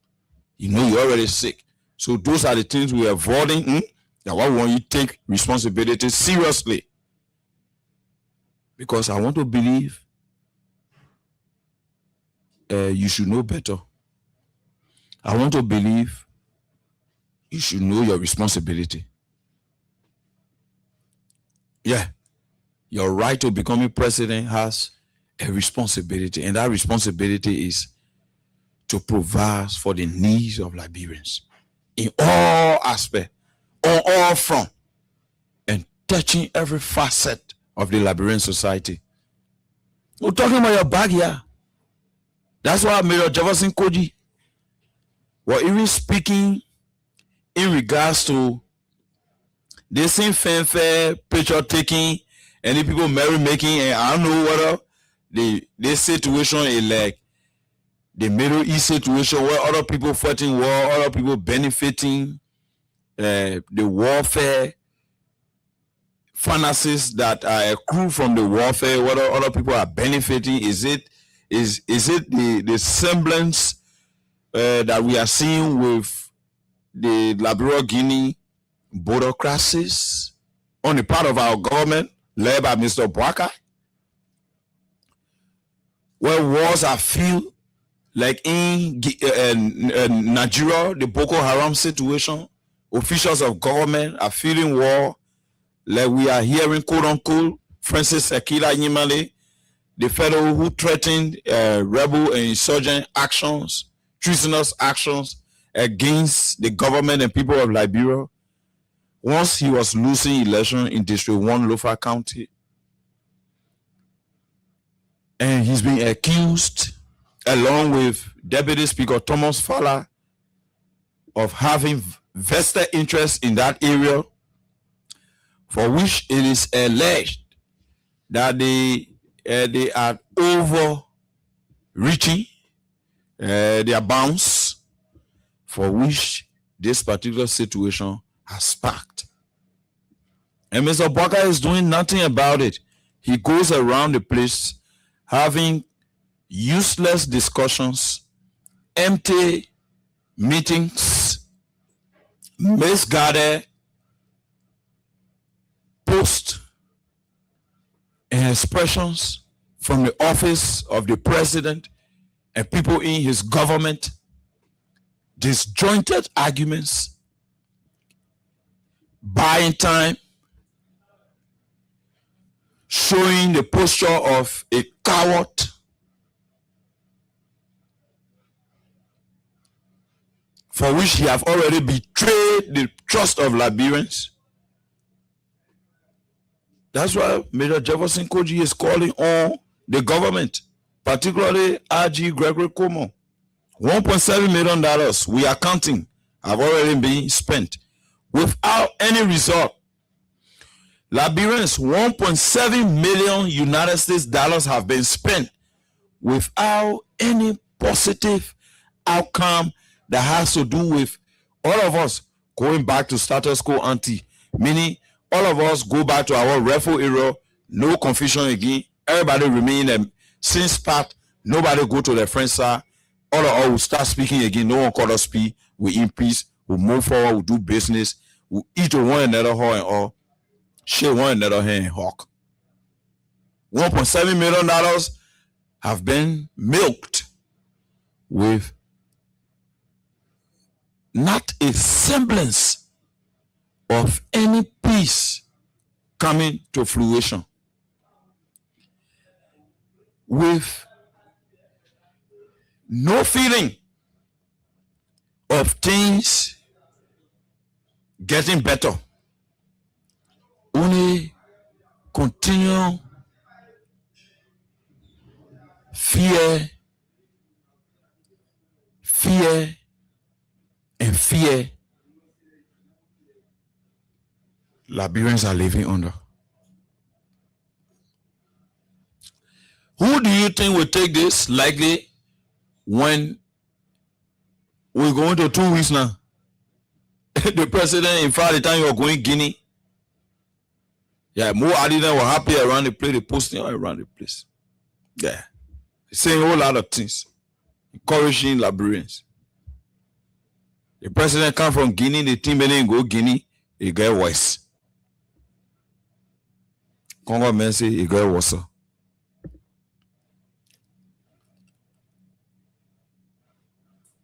You know you're already sick. So those are the things we're avoiding. That why we want you to take responsibility seriously. Because I want to believe you should know better. I want to believe you should know your responsibility. Yeah. Your right to becoming president has a responsibility, and that responsibility is to provide for the needs of Liberians in all aspects, on all fronts, and touching every facet of the Liberian society. We're talking about your bag here. That's why Mayor Jefferson Koji was even speaking in regards to the same fanfare, picture taking, and the people merrymaking, and I don't know whether this situation is like the Middle East situation where other people fighting war, other people benefiting, the warfare finances that are accrued from the warfare, whether other people are benefiting. Is it the semblance that we are seeing with the Liberia Guinea border crisis on the part of our government led by Mr. Boakai, where wars are feel like in Nigeria, the Boko Haram situation, officials of government are feeling war, like we are hearing quote unquote Francis Akila Nyimale, the fellow who threatened rebel and insurgent actions, treasonous actions against the government and people of Liberia once he was losing election in District 1 Lofa County. And he's been accused, along with Deputy Speaker Thomas Fowler, of having vested interest in that area, for which it is alleged that they are overreaching their bounds, for which this particular situation has sparked. And Mr. Boakai is doing nothing about it. He goes around the place having useless discussions, empty meetings, misguided posts and expressions from the office of the president and people in his government, disjointed arguments, buying time, showing the posture of a coward, for which he have already betrayed the trust of Liberians. That's why Major Jefferson Koji is calling on the government, particularly RG Gregory Cuomo. $1.7 million we are counting have already been spent without any result. Liberians, 1.7 million United States dollars have been spent without any positive outcome that has to do with all of us going back to status quo ante, meaning all of us go back to our rightful era, no confusion again, everybody remain the same spot, nobody go to the French side, all of us will start speaking again, no one call us speak, we in peace, we move forward, we do business, we eat to one another how and all, share one another hand and hawk. $1.7 million have been milked with not a semblance of any peace coming to fruition, with no feeling of things getting better, only continual fear, and fear Liberians are living under. Who do you think will take this likely when we're going to 2 weeks now? The president, in fact, the time you're going Guinea, yeah, more Adina were happy around the place, the posting around the place. Yeah. Saying a whole lot of things, encouraging Liberians. The president come from Guinea, the team didn't go Guinea, he get worse. Congo men say he get worse.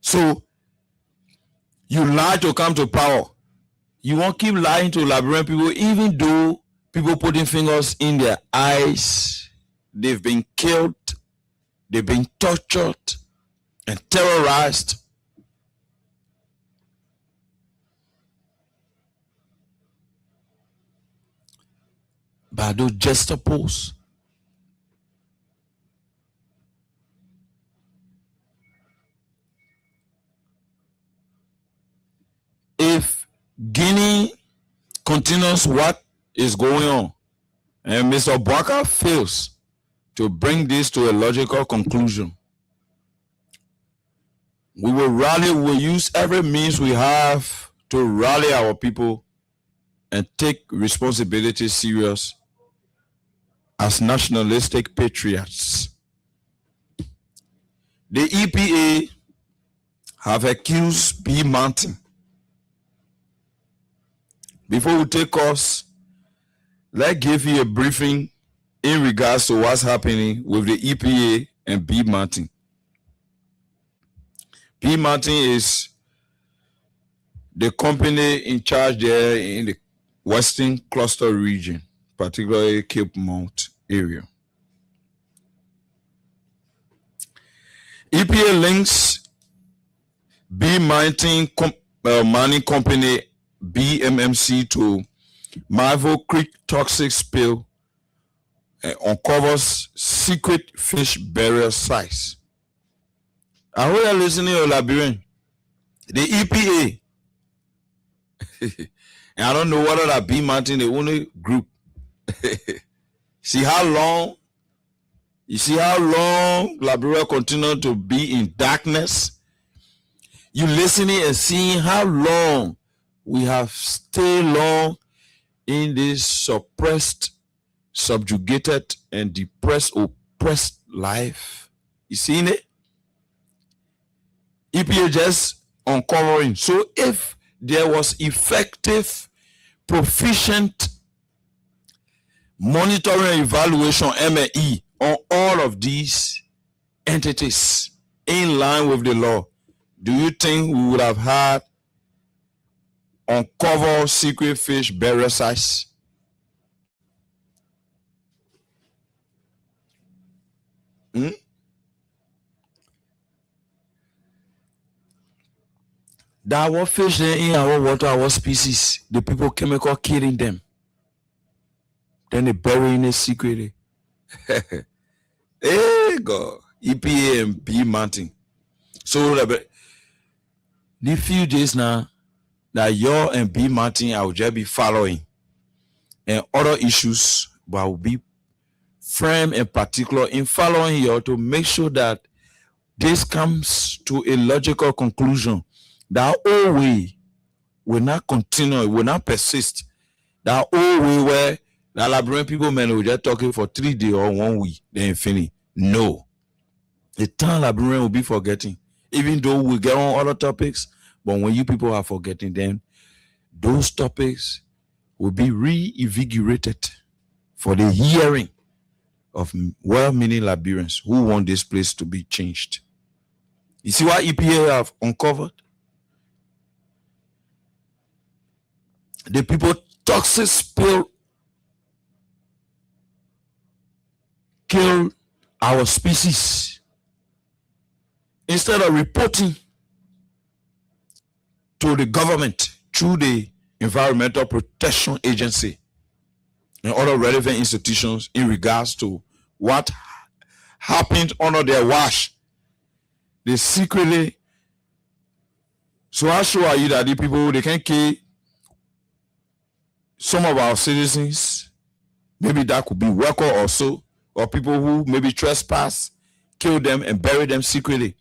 So you lie to come to power. You won't keep lying to Liberian people, even though people putting fingers in their eyes. They've been killed, they've been tortured and terrorized. By those gestapos. If Guinea continues what is going on, and Mr. Bwaka fails to bring this to a logical conclusion, we will use every means we have to rally our people and take responsibility serious as nationalistic patriots. The EPA have accused B Mountain. Before we take us, let's give you a briefing in regards to what's happening with the EPA and B Mountain. B Mountain is the company in charge there in the Western Cluster region, particularly Cape Mount area. EPA links B Mountain Mining Company BMMC to Marvel Creek toxic spill and uncovers secret fish burial sites. I hope you're listening to Liberian. The EPA. And I don't know whether that B Mountain the only group. See how long Liberia continue to be in darkness? You listening and seeing how long we have stayed long in this suppressed, subjugated, and depressed, oppressed life. You seen it? EPA just uncovering. So if there was effective, proficient monitoring evaluation M&E on all of these entities in line with the law, do you think we would have had uncover secret fish burial sites? That our fish in our water, our species, the people chemical killing them. Then they bury in it secretly. Hey God, EPA and B Mountain. So the few days now that your and B Mountain I will just be following, and other issues, but I will be firm and particular in following you to make sure that this comes to a logical conclusion. That old way will not continue, will not persist. That old way where the Liberian people will just talking for 3 days or 1 week, then finish. No. The time Liberian will be forgetting. Even though we get on other topics, but when you people are forgetting them, those topics will be reinvigorated for the hearing of well-meaning Liberians who want this place to be changed. You see what EPA have uncovered? The people toxic spill kill our species. Instead of reporting to the government through the Environmental Protection Agency and other relevant institutions in regards to what happened under their watch, they secretly. So how sure are you that the people, they can kill some of our citizens? Maybe that could be worker or so, or people who maybe trespass, kill them and bury them secretly.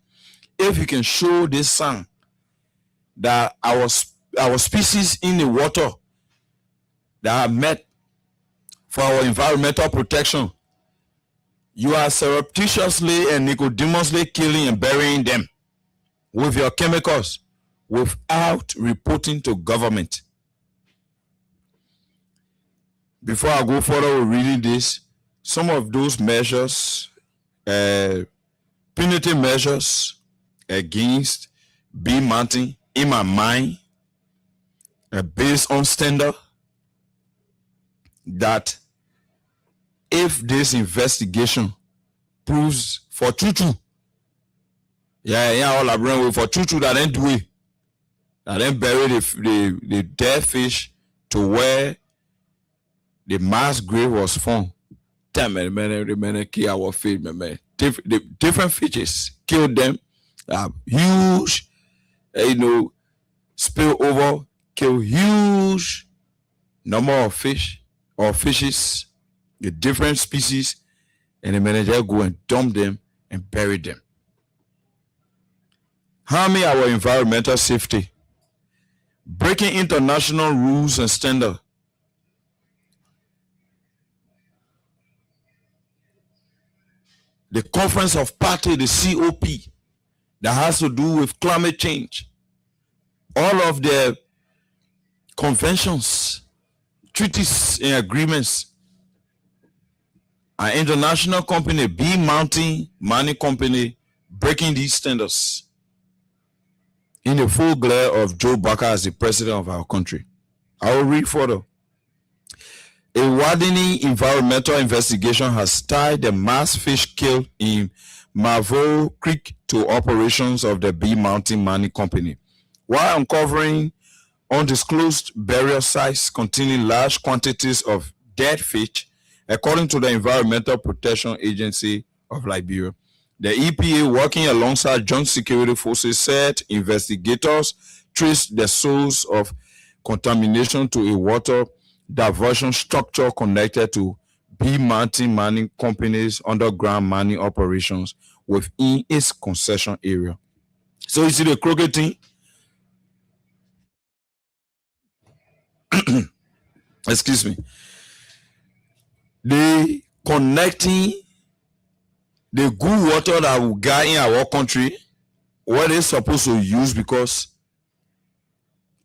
If you can show this sign that our species in the water that are met for our environmental protection, you are surreptitiously and nicodemously killing and burying them with your chemicals without reporting to government. Before I go further with reading this, some of those measures, punitive measures against B Mountain, in my mind, based on standard, that if this investigation proves for true, all I bring for true that then do it, that then bury the dead fish to where the mass grave was found. Kill our fish, different fishes, kill them, huge, spill over, kill huge number of fish or fishes, the different species, and the manager go and dump them and bury them. Harming our environmental safety, breaking international rules and standards. The Conference of Party, the COP, that has to do with climate change. All of the conventions, treaties, and agreements. An international company, B Mountain Mining Company, breaking these standards in the full glare of Joe Barker as the president of our country. I will read further. A widening environmental investigation has tied the mass fish kill in Marvel Creek to operations of the B Mountain Mining Company, while uncovering undisclosed burial sites containing large quantities of dead fish, according to the Environmental Protection Agency of Liberia. The EPA, working alongside joint security forces, said investigators traced the source of contamination to a water diversion structure connected to B Mountain Mining Company's underground mining operations within its concession area. So you see the crooked thing? Excuse me. They connecting the good water that we got in our country, what they're supposed to use because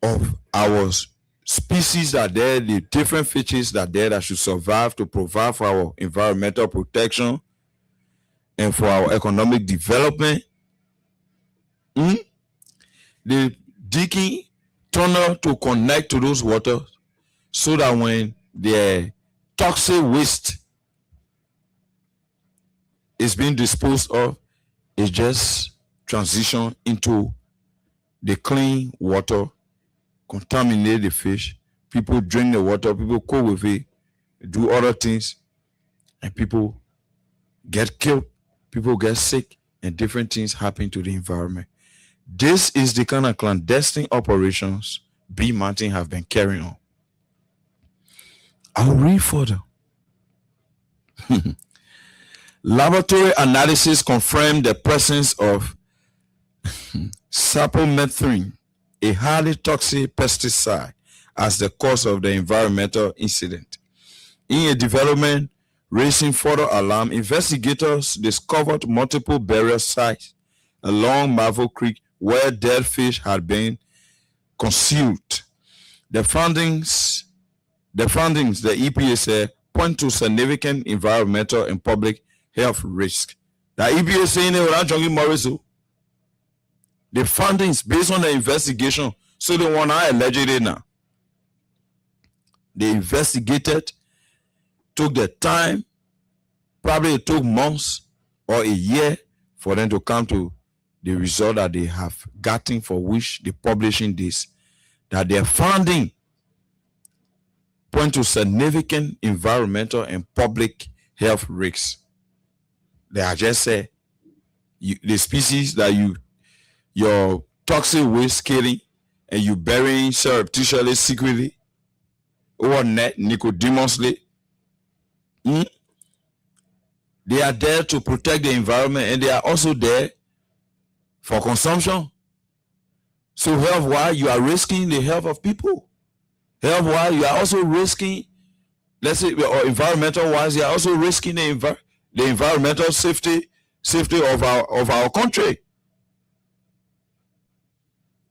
of our species that are there, the different fishes that are there that should survive to provide for our environmental protection and for our economic development. The digging tunnel to connect to those waters so that when the toxic waste is being disposed of, it just transition into the clean water, contaminate the fish. People drink the water, people cook with it, do other things, and people get killed, people get sick, and different things happen to the environment. This is the kind of clandestine operations Bee Mountain have been carrying on. I'll read further. Laboratory analysis confirmed the presence of sapomethrin, a highly toxic pesticide, as the cause of the environmental incident. In a development raising further alarm, investigators discovered multiple burial sites along Marvel Creek where dead fish had been concealed. The findings, the EPA said, point to significant environmental and public health risk. The EPA saying it without Junkie Morris. The findings based on the investigation, so the one I alleged now. They investigated, took the time, probably it took months or a year for them to come to the result that they have gotten, for which the publishing this, that their finding point to significant environmental and public health risks. They are just say the species that your toxic waste killing and you burying surreptitiously, secretly, or net Nicodemously. They are there to protect the environment, and they are also there for consumption. So health-wise, you are risking the health of people. Health-wise, you are also risking, let's say, or environmental-wise, you are also risking the environmental safety of our country.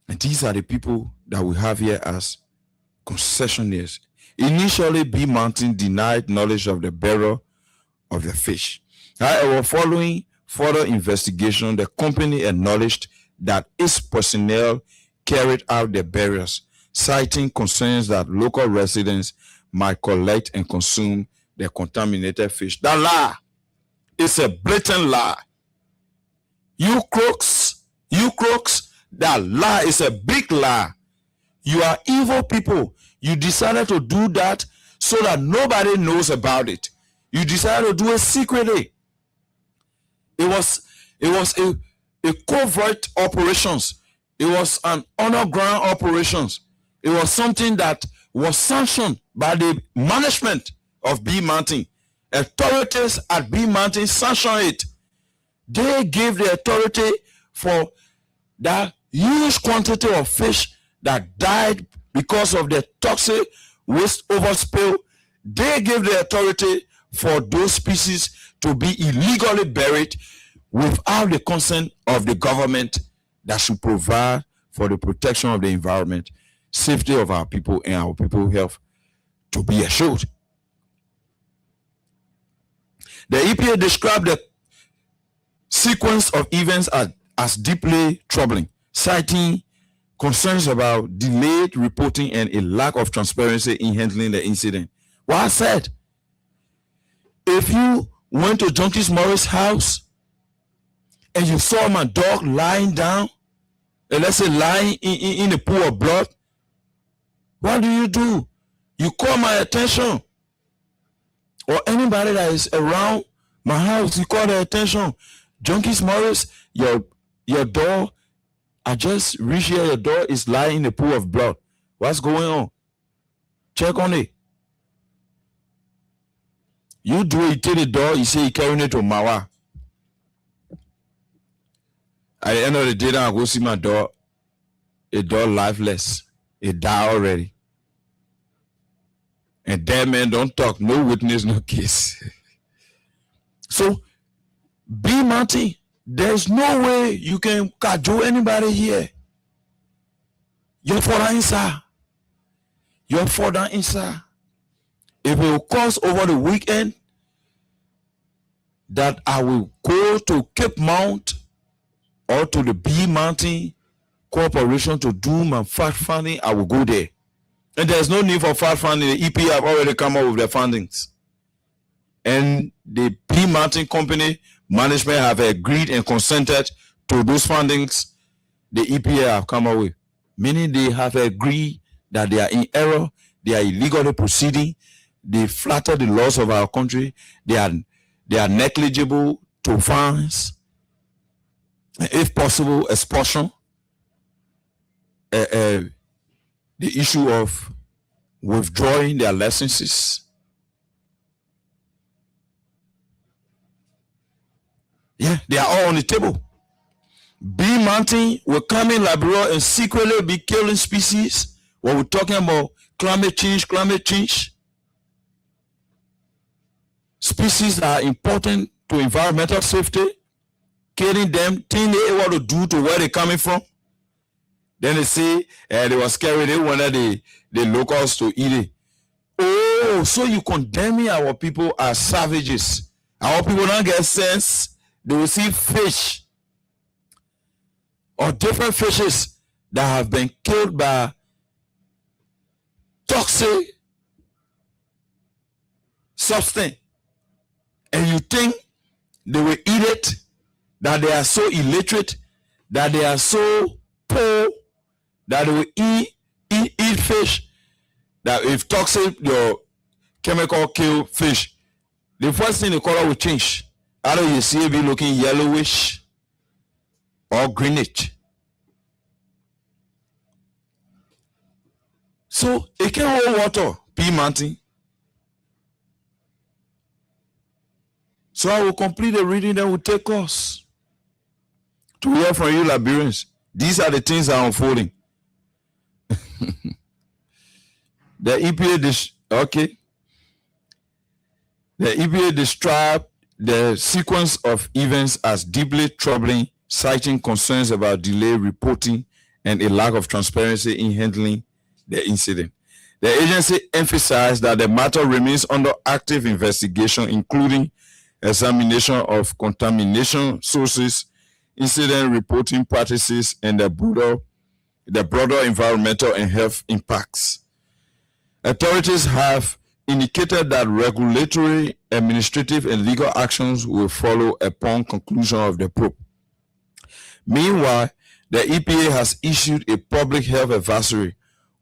And these are the people that we have here as concessionaires. Initially, Bee Mountain denied knowledge of the burial of the fish. However, following further investigation, the company acknowledged that its personnel carried out the burials, citing concerns that local residents might collect and consume the contaminated fish. That lie is a blatant lie. You crooks, that lie is a big lie. You are evil people. You decided to do that so that nobody knows about it. You decided to do it secretly. It was a covert operations. It was an underground operations. It was something that was sanctioned by the management of Bee Mountain. Authorities at Bee Mountain sanctioned it. They gave the authority for that huge quantity of fish that died because of the toxic waste overspill. They gave the authority for those species to be illegally buried without the consent of the government that should provide for the protection of the environment, safety of our people, and our people's health to be assured. The EPA described the sequence of events as deeply troubling, citing concerns about delayed reporting and a lack of transparency in handling the incident. Well, I said, if you went to Junkies Morris' house and you saw my dog lying down, and let's say lying in a pool of blood, what do? You call my attention. Or anybody that is around my house, you call their attention. Junkies Morris, your dog, I just reached here, your dog is lying in a pool of blood. What's going on? Check on it. You do it, you take the dog, you say you carrying it to Mawa. At the end of the day, I go see my dog. A dog lifeless. It died already. And dead man don't talk. No witness, no case. So, Bee Mountain, there's no way you can cajole anybody here. You're for answer. You're fall down inside. If it will cause over the weekend that I will go to Cape Mount or to the B Mountain Corporation to do my fact finding, I will go there. And there's no need for fact finding. The EPA have already come up with their findings. And the B Mountain Company management have agreed and consented to those findings the EPA have come up with. Meaning they have agreed that they are in error, they are illegally proceeding, they flatter the laws of our country, they are negligible to fines, and if possible, expulsion. The issue of withdrawing their licenses. Yeah, they are all on the table. B Mountain will come in Liberia and secretly be killing species. When we're talking about climate change, species that are important to environmental safety, killing them, things they want to do to where they're coming from. Then they say they were scary, they wanted the locals to eat it. Oh, so you condemning our people as savages. Our people don't get sense. They will see fish or different fishes that have been killed by toxic substance, and you think they will eat it, that they are so illiterate, that they are so poor, that they will eat fish, that if toxic your chemical kill fish, the first thing the color will change. Either you see it be looking yellowish or greenish. So it can hold water, B Mountain. So I will complete the reading, then we'll take us to hear from you, Liberians. These are the things that are unfolding. The EPA, The EPA described the sequence of events as deeply troubling, citing concerns about delayed reporting and a lack of transparency in handling the incident. The agency emphasized that the matter remains under active investigation, including examination of contamination sources, incident reporting practices, and the broader environmental and health impacts. Authorities have indicated that regulatory, administrative, and legal actions will follow upon conclusion of the probe. Meanwhile, the EPA has issued a public health advisory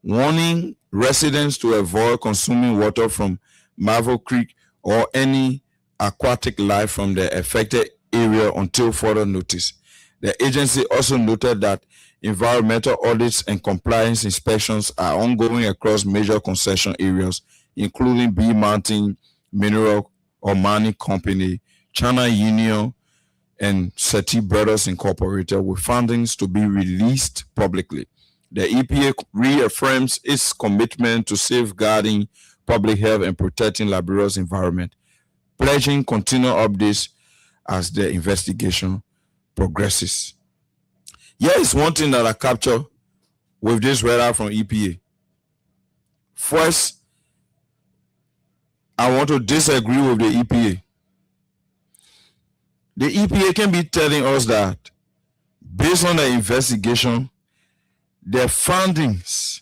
warning residents to avoid consuming water from Marvel Creek or any aquatic life from the affected area until further notice. The agency also noted that environmental audits and compliance inspections are ongoing across major concession areas, including B Mountain Mineral or Mining Company, China Union, and Seti Brothers Incorporated, with findings to be released publicly. The EPA reaffirms its commitment to safeguarding public health and protecting Liberia's environment, pledging continual updates as the investigation progresses. Here is one thing that I capture with this radar from EPA. First, I want to disagree with the EPA. The EPA can be telling us that based on the investigation, the findings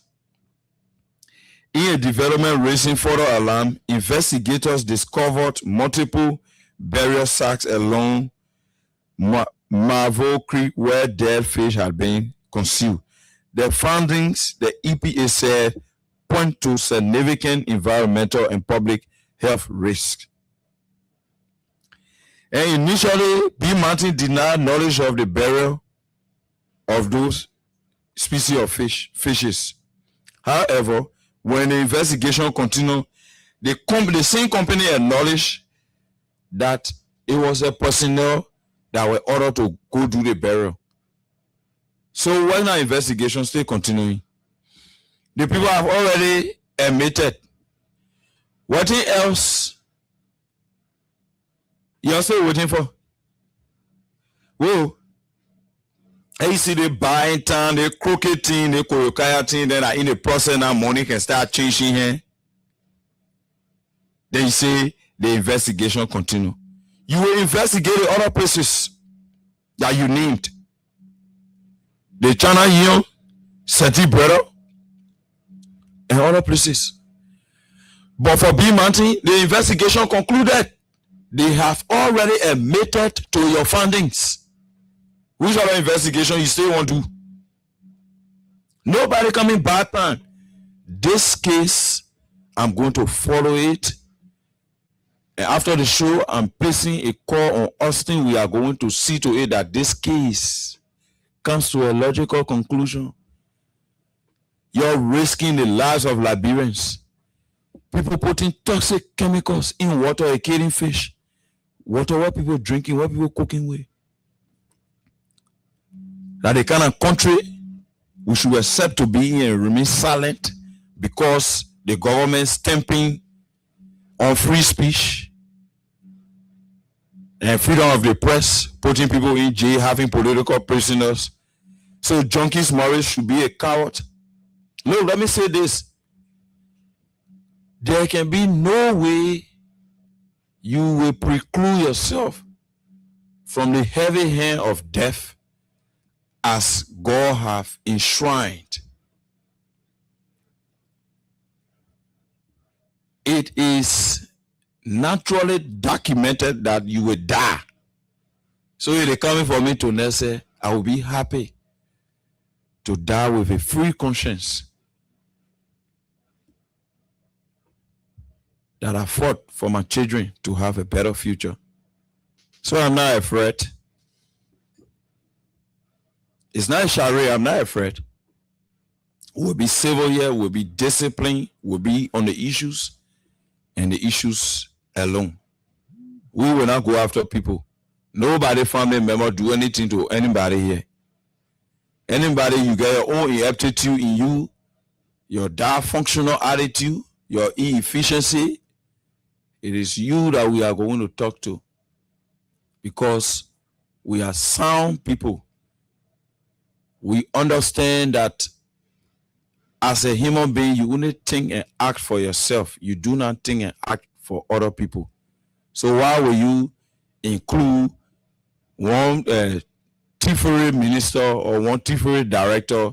in a development raising further alarm, investigators discovered multiple burial sites along Marvel Creek where dead fish had been concealed. The findings, the EPA said, point to significant environmental and public health risks. And initially, B Mountain denied knowledge of the burial of those species of fishes. However, when the investigation continued, the same company acknowledged that it was a personnel that were ordered to go do the burial. So when our investigation still continuing, the people have already admitted. What else you're still waiting for? Whoa. And you see they buying time, they crooked thing, they koyokaya thing, then in the process now money can start changing here. Then you say the investigation continue. You will investigate the other places that you named. The China Young, Senti Brother, and other places. But for B Mountain, the investigation concluded they have already admitted to your findings. Which other investigation you still want to do? Nobody coming back, man. This case, I'm going to follow it. And after the show, I'm placing a call on Austin. We are going to see to it that this case comes to a logical conclusion. You're risking the lives of Liberians. People putting toxic chemicals in water, killing fish. Water, what people drinking, what people cooking with. That the kind of country we should accept to be in and remain silent because the government stamping on free speech and freedom of the press, putting people in jail, having political prisoners. So Junkies Morris should be a coward. No, let me say this. There can be no way you will preclude yourself from the heavy hand of death as God have enshrined. It is naturally documented that you will die. So if they're coming for me to say, I will be happy to die with a free conscience that I fought for my children to have a better future. So I'm not afraid. It's not Sharia, I'm not afraid. We'll be civil here, we'll be disciplined, we'll be on the issues and the issues alone. We will not go after people. Nobody, family member, do anything to anybody here. Anybody, you get your own ineptitude in you, your dysfunctional attitude, your inefficiency. It is you that we are going to talk to because we are sound people. We understand that as a human being, you only think and act for yourself. You do not think and act for other people. So why will you include one thievery minister or one thievery director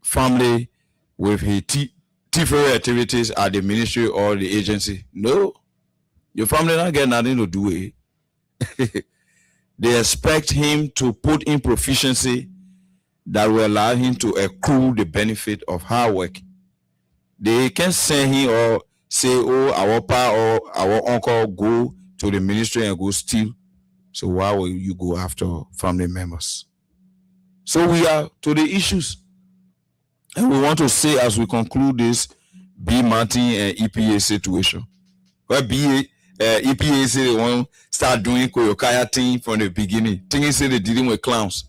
family with his thievery activities at the ministry or the agency? No. Your family not get nothing to do with it. They expect him to put in proficiency that will allow him to accrue the benefit of hard work. They can send him or say, oh, our pa or our uncle go to the ministry and go steal. So why will you go after family members? So we are to the issues. And we want to say as we conclude this B Martin and EPA situation. Well, EPA say they want to start doing Koyokaya thing from the beginning. Thinking say they're dealing with clowns.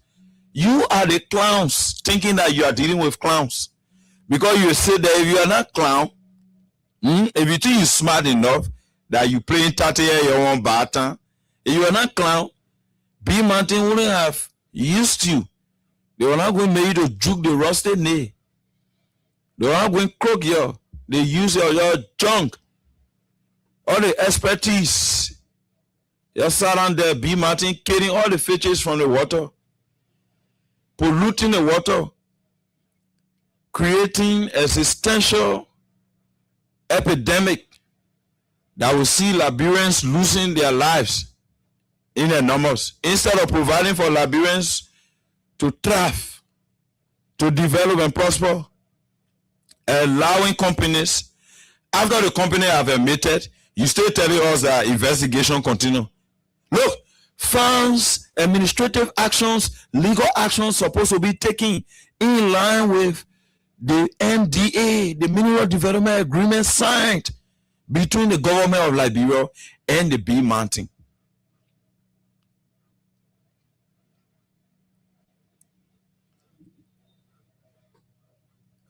You are the clowns thinking that you are dealing with clowns. Because you say that if you are not clown, if you think you're smart enough that you playing 30 year your own baton, if you are not clown, B Mountain wouldn't have used you. They were not going to make you to juke the rusted knee. They were not going to croak you. They use your junk. All the expertise. You sat on there, B Mountain, killing all the fishes from the water, polluting the water, creating existential epidemic that will see Liberians losing their lives in their numbers. Instead of providing for Liberians to thrive, to develop and prosper, allowing companies, after the company have admitted, you still telling us that investigation continue. Look, funds, administrative actions, legal actions supposed to be taken in line with the NDA, the Mineral Development Agreement signed between the government of Liberia and the B Mountain.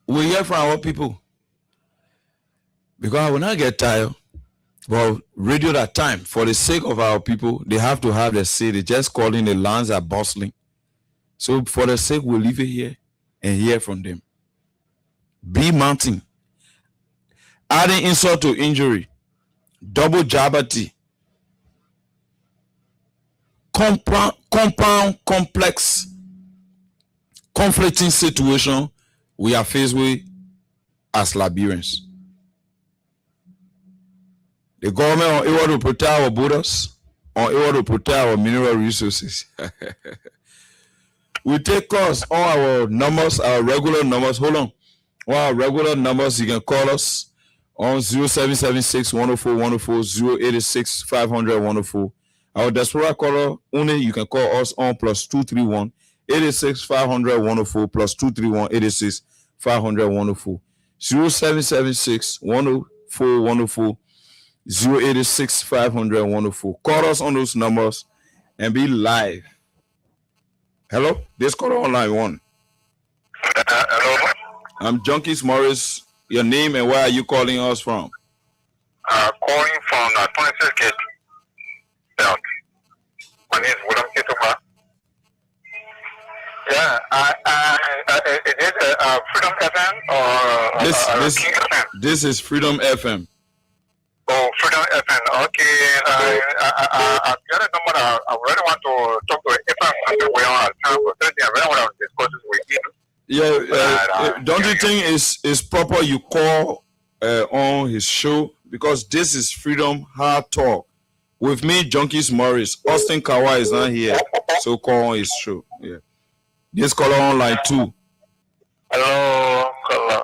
We hear from our people because I will not get tired. Well, radio that time, for the sake of our people, they have to have their say. They just calling the lands are bustling. So for the sake, we'll leave it here and hear from them. B Mountain. Adding insult to injury. Double jeopardy. Compound complex conflicting situation we are faced with as Liberians. The government are able to protect our borders, or able to protect our mineral resources. We take calls on our numbers, our regular numbers. Hold on. On our regular numbers, you can call us on 0776 104 104 086 500 104. Our diaspora caller only, you can call us on +231 86 500 104 +231 86 500 104 0776 104 104 086 500 104. Call us on those numbers and be live. Hello, this caller on line 1. Hello. I'm Junkies Morris. Your name and where are you calling us from? Calling from 26 Gate. Yeah. My name is William Kituba. Yeah, is it Freedom FM or King FM? This is Freedom FM. Oh, Freedom FM. Okay. I got a number. I really want to talk to FM. We are time for 30. I really want to discuss this with you. Yeah, don't you think it's proper you call on his show? Because this is Freedom Hard Talk. With me, Junkies Morris. Austin Kawa is not here, so call on his show. Yeah. This caller on line 2. Hello, caller.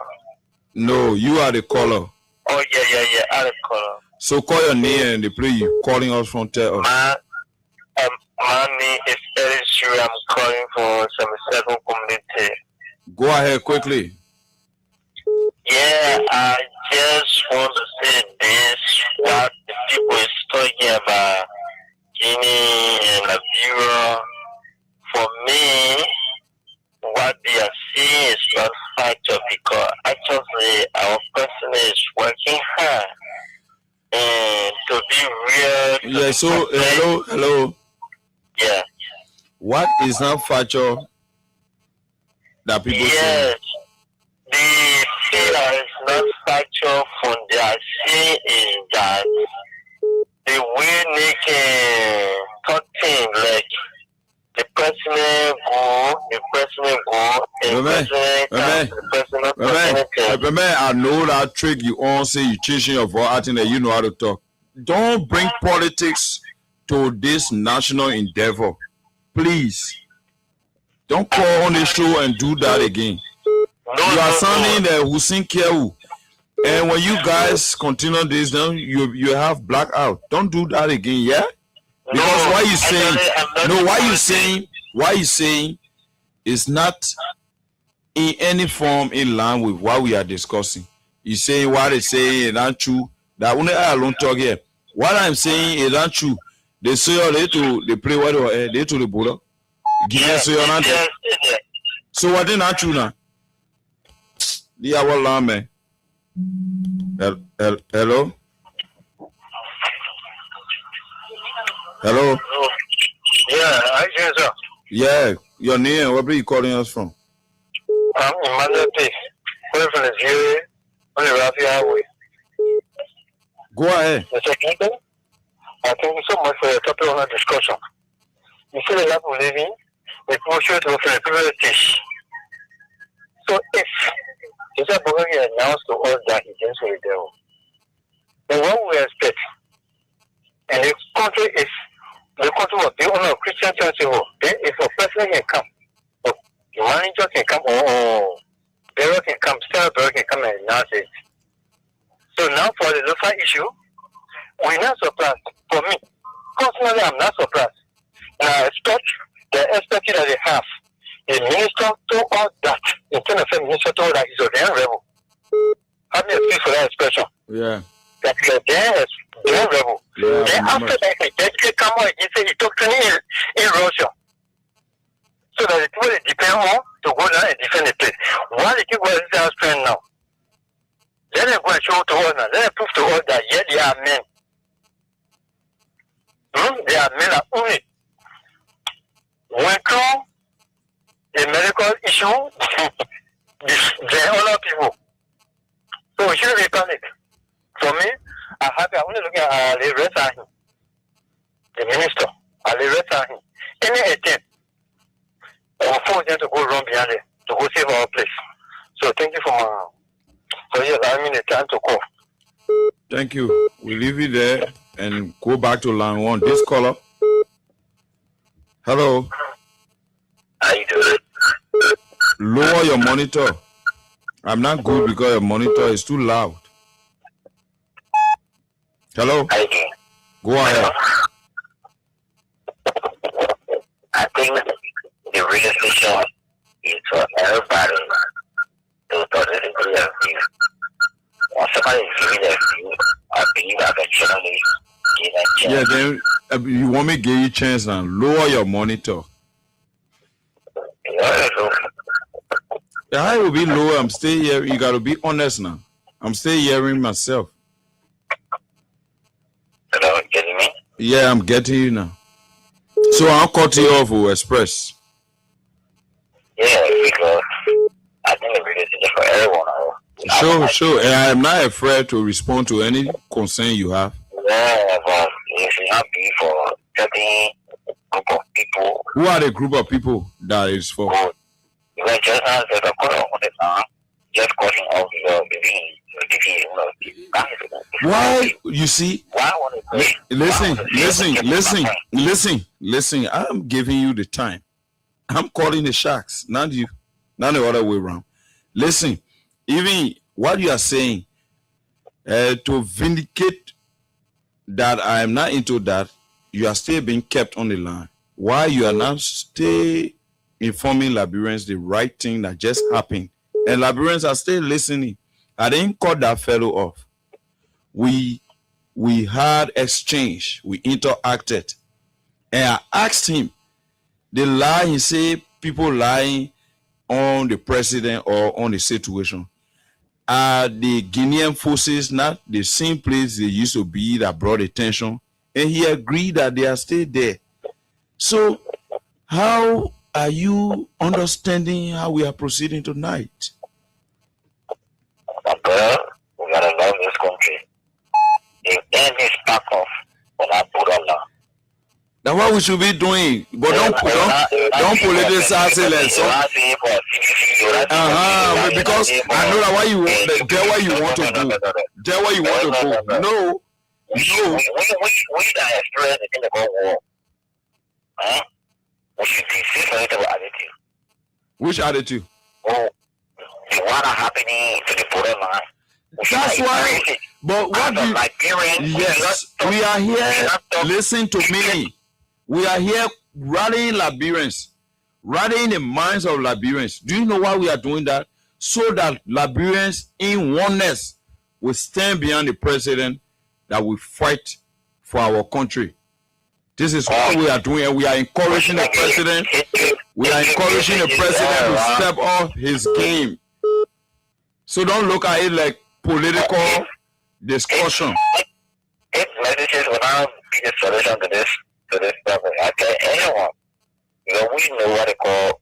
No, you are the caller. Oh, yeah, I'm the caller. So call your name and the play you calling us from tell us. My name is Eric. I'm calling for 77 community. Go ahead quickly. Yeah, I just want to say this, what the people is talking about Guinea and Liberia. For me, what they are seeing is not factual because actually our person is working hard and to be real. Yeah, so hello. Yeah. What is not factual that people say? Yes. The thing that is not factual from their saying is that the way they can talk things like the president go, and Remember, I know that trick you all say you changing your voice, I think that you know how to talk. Don't bring politics to this national endeavor. Please. Don't call on the show and do that again. You are sounding the Hussein Kewu. And when you guys continue this, then you have blackout. Don't do that again, yeah? Because why you saying is not in any form in line with what we are discussing. You saying what they say is not true. That only I alone talk here. What I'm saying is not true. They say they play what they to the border. So what is not true now? Yeah, well, man. Hello? Hello? Yeah, I hear sir. Yeah, your name, where are you calling us from? I'm Emmanuel P. Calling from Nigeria on the Rafi Highway. Go ahead. Mr. Clinton, I thank you so much for your topic on our discussion. You see the life of living, the people should offer a privilege. So if Mr. Bogagi announced to us that he didn't say the devil, then what we expect, and the country will be on a Christian church, then if a person can come, or the manager can come, or Barrow can come, Sarah Barrow can come and announce it. So now for the local issue, we're not surprised. For me, personally, I'm not surprised. And I expect the expertise that they have. The minister to all that, in terms of minister to all that, is a damn rebel. How many speak for that expression? Yeah. That is a damn rebel. Yeah, then after that, he come out and say he took training in Russia. So that the people depend on to go down and defend the place. Why the people are in strength now? Let them go and show to us now. Let them prove to us that yeah, they are men. They are men that only. When come issue, there are other people. So we shouldn't be panic. For me, I'm only looking at the rest of the minister. I'll resign. Any attempt or force them to go wrong behind it, to go save our place. So thank you for allowing me the time to call. Thank you. We leave it there and go back to line 1. This caller. Hello. How you doing? Lower your monitor. I'm not good because your monitor is too loud. Hello. How you doing? Go ahead. I think the radio station is for everybody to politically view. When somebody is giving their view, I believe I can generally give a chance. Yeah, then you want me to give you a chance now. Lower your monitor. I will be lower. I'm still here. You got to be honest now. I'm still hearing myself. Hello, getting me? Yeah, I'm getting you now. So I'll cut you off with Express. Yeah, because I think the radio station for everyone. Sure. And I am not afraid to respond to any concern you have. Yeah, but if you have be for certain group of people. Who are the group of people that is for? You can just answer the call on the phone. Just calling off your baby. Why, you see, Why listen, I'm giving you the time. I'm calling the Sharks, not you, not the other way around. Listen, even what you are saying, to vindicate that I am not into that, you are still being kept on the line. Why you are not still informing Liberians the right thing that just happened, and Liberians are still listening. I didn't cut that fellow off. We had exchange. We interacted. And I asked him, the lie, he said, people lying on the president or on the situation. Are the Guinean forces not the same place they used to be that brought attention? And he agreed that they are still there. So how are you understanding how we are proceeding tonight? Well, we gotta love this country. If any spark off when I put on now. That's what we should be doing. But don't politicize it. Because I know that why you want there where you want to go. There where you want to go. No. We that experience in the Cold War. We should be different attitude. Which attitude? Oh, the one happening to the borderline. That's why. But what do you? Yes, we are here. Listen to me. We are here rallying Liberians, rallying the minds of Liberians. Do you know why we are doing that? So that Liberians in oneness will stand behind the president, that will fight for our country. This is what we are doing, and we are encouraging the president. We are encouraging the president to step up his game. So don't look at it like political discussion. If legislation will not be the solution to this problem, I tell anyone, we know what they call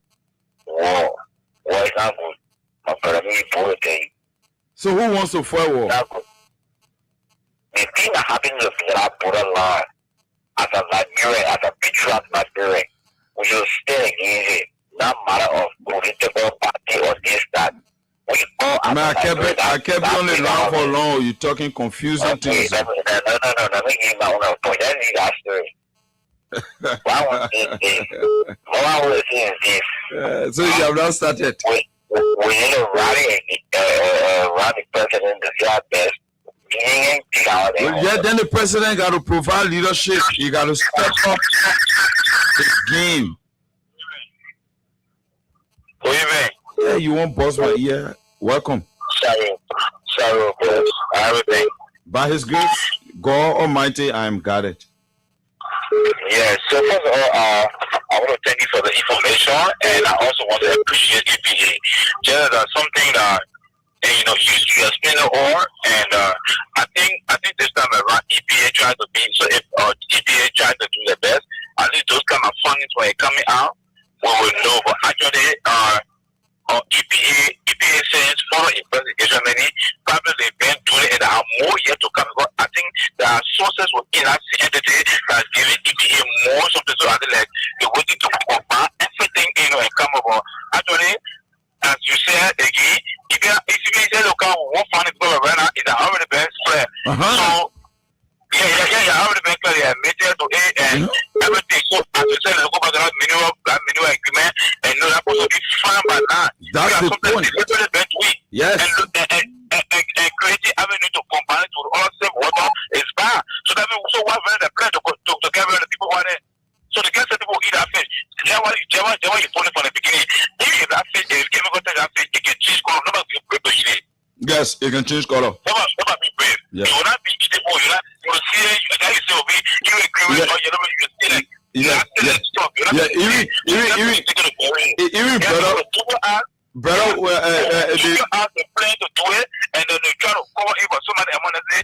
war. War is not good. My brother, me politics. So who wants to fight war? The thing that happened to the borderline, as a Nigerian, as a patriot Nigerian, we should stay against it. Not matter of political party or this, that. I kept it on the line for long. You're talking confusing things. No. Let me give my own point. That is our story. What I want to say is this. So you have not started. We need to rally the president to see our best. Yeah, then the president got to provide leadership. He got to step up his game. Who you mean? Yeah, you won't bust my ear. Welcome. Sorry, everything. By His grace, God Almighty, I am guarded. Yeah, so first of all, I want to thank you for the information, and I also want to appreciate EPA. Just something that, you explained it all, and I think this time around EPA tried to be, so if EPA tried to do the best, at least those kind of fundings when it coming out, we will know. But actually, whole year to come. Because I think there are sources within that entity that are giving EPA more something so I think like they're waiting to combine everything and come about. Actually, as you said again, if you say look at what fund is going right now, it's already been spread. So yeah, already been clear. Major to A and everything. So as you said, look at the mineral agreement and no that supposed to be fine by now. That's the point. Yes. And creating avenue to combine it with all same water is bad. So that means so what the plan to get rid of the people who are there. So the guys that people eat that fish. That's why you put it from the beginning. If that fish is chemical that fish, it can change color. Nobody will be able to eat it. Yes, it can change color. Never be brave. Yeah. You will not be eatable. You will see it. You will be you agree with or you know you see like even brother, you ask the plane to do it, and then they try to cover it, but somebody honestly,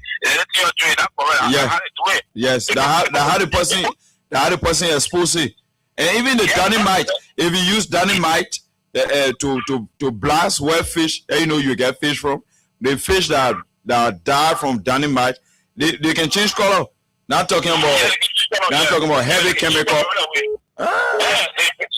you're doing that for it. Yeah. How to do it. Yes, the how the person exposed it. And even the dynamite, if you use dynamite to blast where fish, you get fish from, the fish that die from dynamite, they can change color. Not talking about heavy chemical.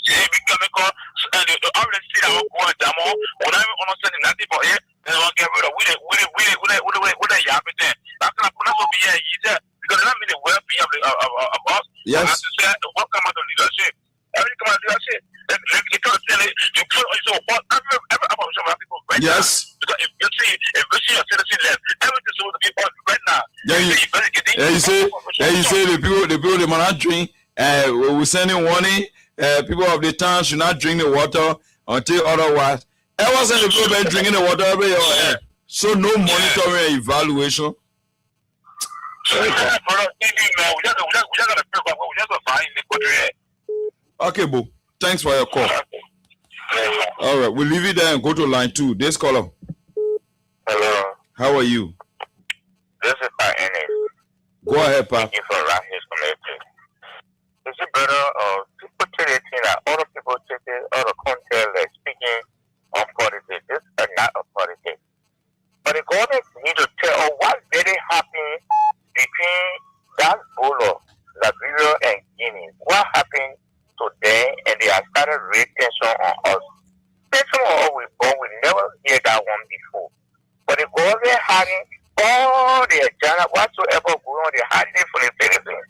Heavy chemical, and they already see that we're going down more. When I'm understanding nothing for it, they don't get rid of with the yapping there. That's not going to be easier because that means the well-being of us. Yes. As you said, what come out of leadership? Everything come out of leadership. You can't tell it. You put every option of people right now. Yes. Because if you see your citizen left, everything's supposed to be on right now. You say the people they might not drink. We're sending warning. People of the town should not drink the water until otherwise. Ever since the people been drinking the water every year, so no monitoring and evaluation. Okay, Bo. Thanks for your call. All right, we'll leave it there and go to line 2. This caller. Hello. How are you? This is Pa Ennis. Go ahead, Pa. Thank you for around his community. Is it better people take it that other people take it, other content like speaking on politics? This is not a politics. But the government need to tell what's really happening between that Bolo, Liberia, and Guinea. What happened today, and they have started raising tension on us. Based on what we born, we never hear that one before. But the government having all the agenda whatsoever going on, they had it for the citizens.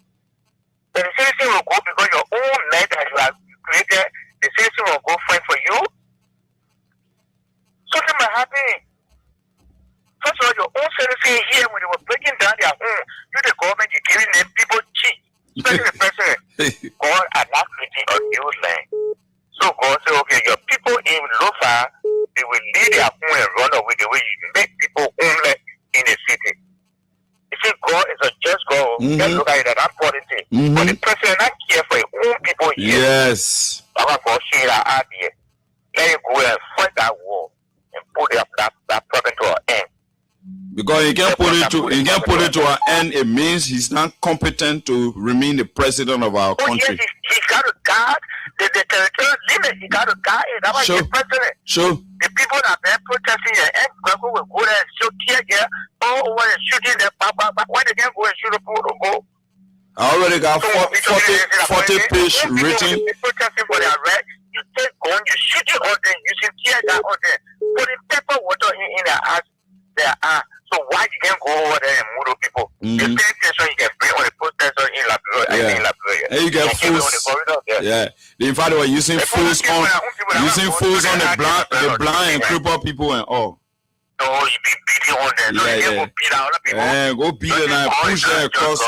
So the citizen will go because your own net that you have created, the citizen will go fight for you. Something might happen. First of all, your own citizen here, when they were breaking down their home, you the government, you're giving them people cheap. Especially the president. God are not creating a new land. So God said, okay, your people in Lofa, they will leave their home and run away the way you make people homeless in the city. You see, God is a just God. Just look at it at that politics. But the president not care for his own people here. Yes. I'm going to say that idea. Let him go and fight that war and put that problem to an end. Because he can't put it to an end. It means he's not competent to remain the president of our country. Yes, he's got to guard the territorial limit. He got to guard it. That's why he's president. Sure. The people that have been protesting here, and people will go there and shoot tear gas all over and shooting them. Why they can't go and shoot a pool? I already got 40 page written. Protesting for their right. You take gun, you shoot it on them, you shoot tear gas on them. Putting pepper water in their eyes. So why you can't go over there and murder people? The same tension you can bring on the protesters in Liberia. And you get fools. Yeah. In fact, they were using fools on the blind and crippled people and all. No, you be beating on them. Go beat out other people. And go beat them and push them across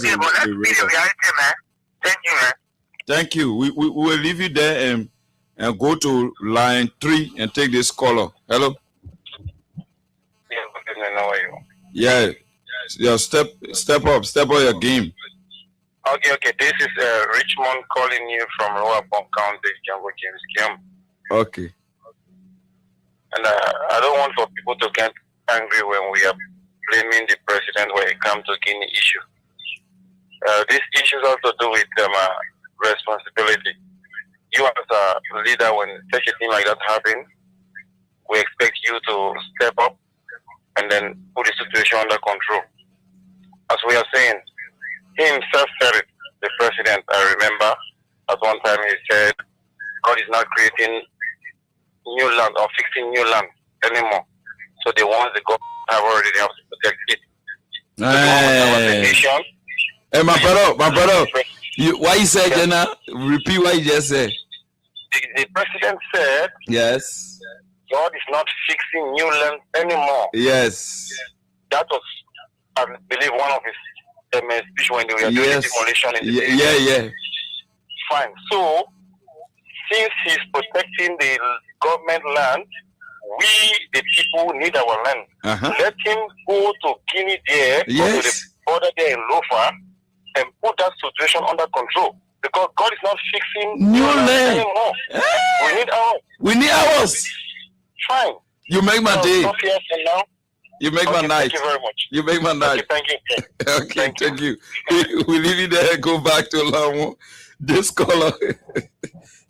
the river. Man. Thank you, man. Thank you. We will leave you there and go to line 3 and take this caller. Hello. Yeah, step up your game. Okay. This is Richmond calling you from Lower Bond County, James. Okay. And I don't want for people to get angry when we are blaming the president when it comes to Guinea issue. This issue has to do with responsibility. You as a leader, when such a thing like that happens, we expect you to step up and then put the situation under control. As we are saying, he himself said it, the president, I remember, at one time he said, God is not creating new land or fixing new land anymore. So the ones the government have already, they have to protect it. Hey, my brother, why you said, Jenna? Repeat what you just said. The president said, yes, God is not fixing new land anymore. Yes. That was, I believe, one of his speech when they were doing demolition in the yeah. Fine. So, since he's protecting the government land, we, the people, need our land. Let him go to Guinea there, go to the border there in Lofa, and put that situation under control. Because God is not fixing new land anymore. We need ours. We need ours. Fine. You make my day. Stop here for now. You make my night. Thank you very much. You make my night. Thank you. Okay, thank you. We leave it there. Go back to Lamu. This color.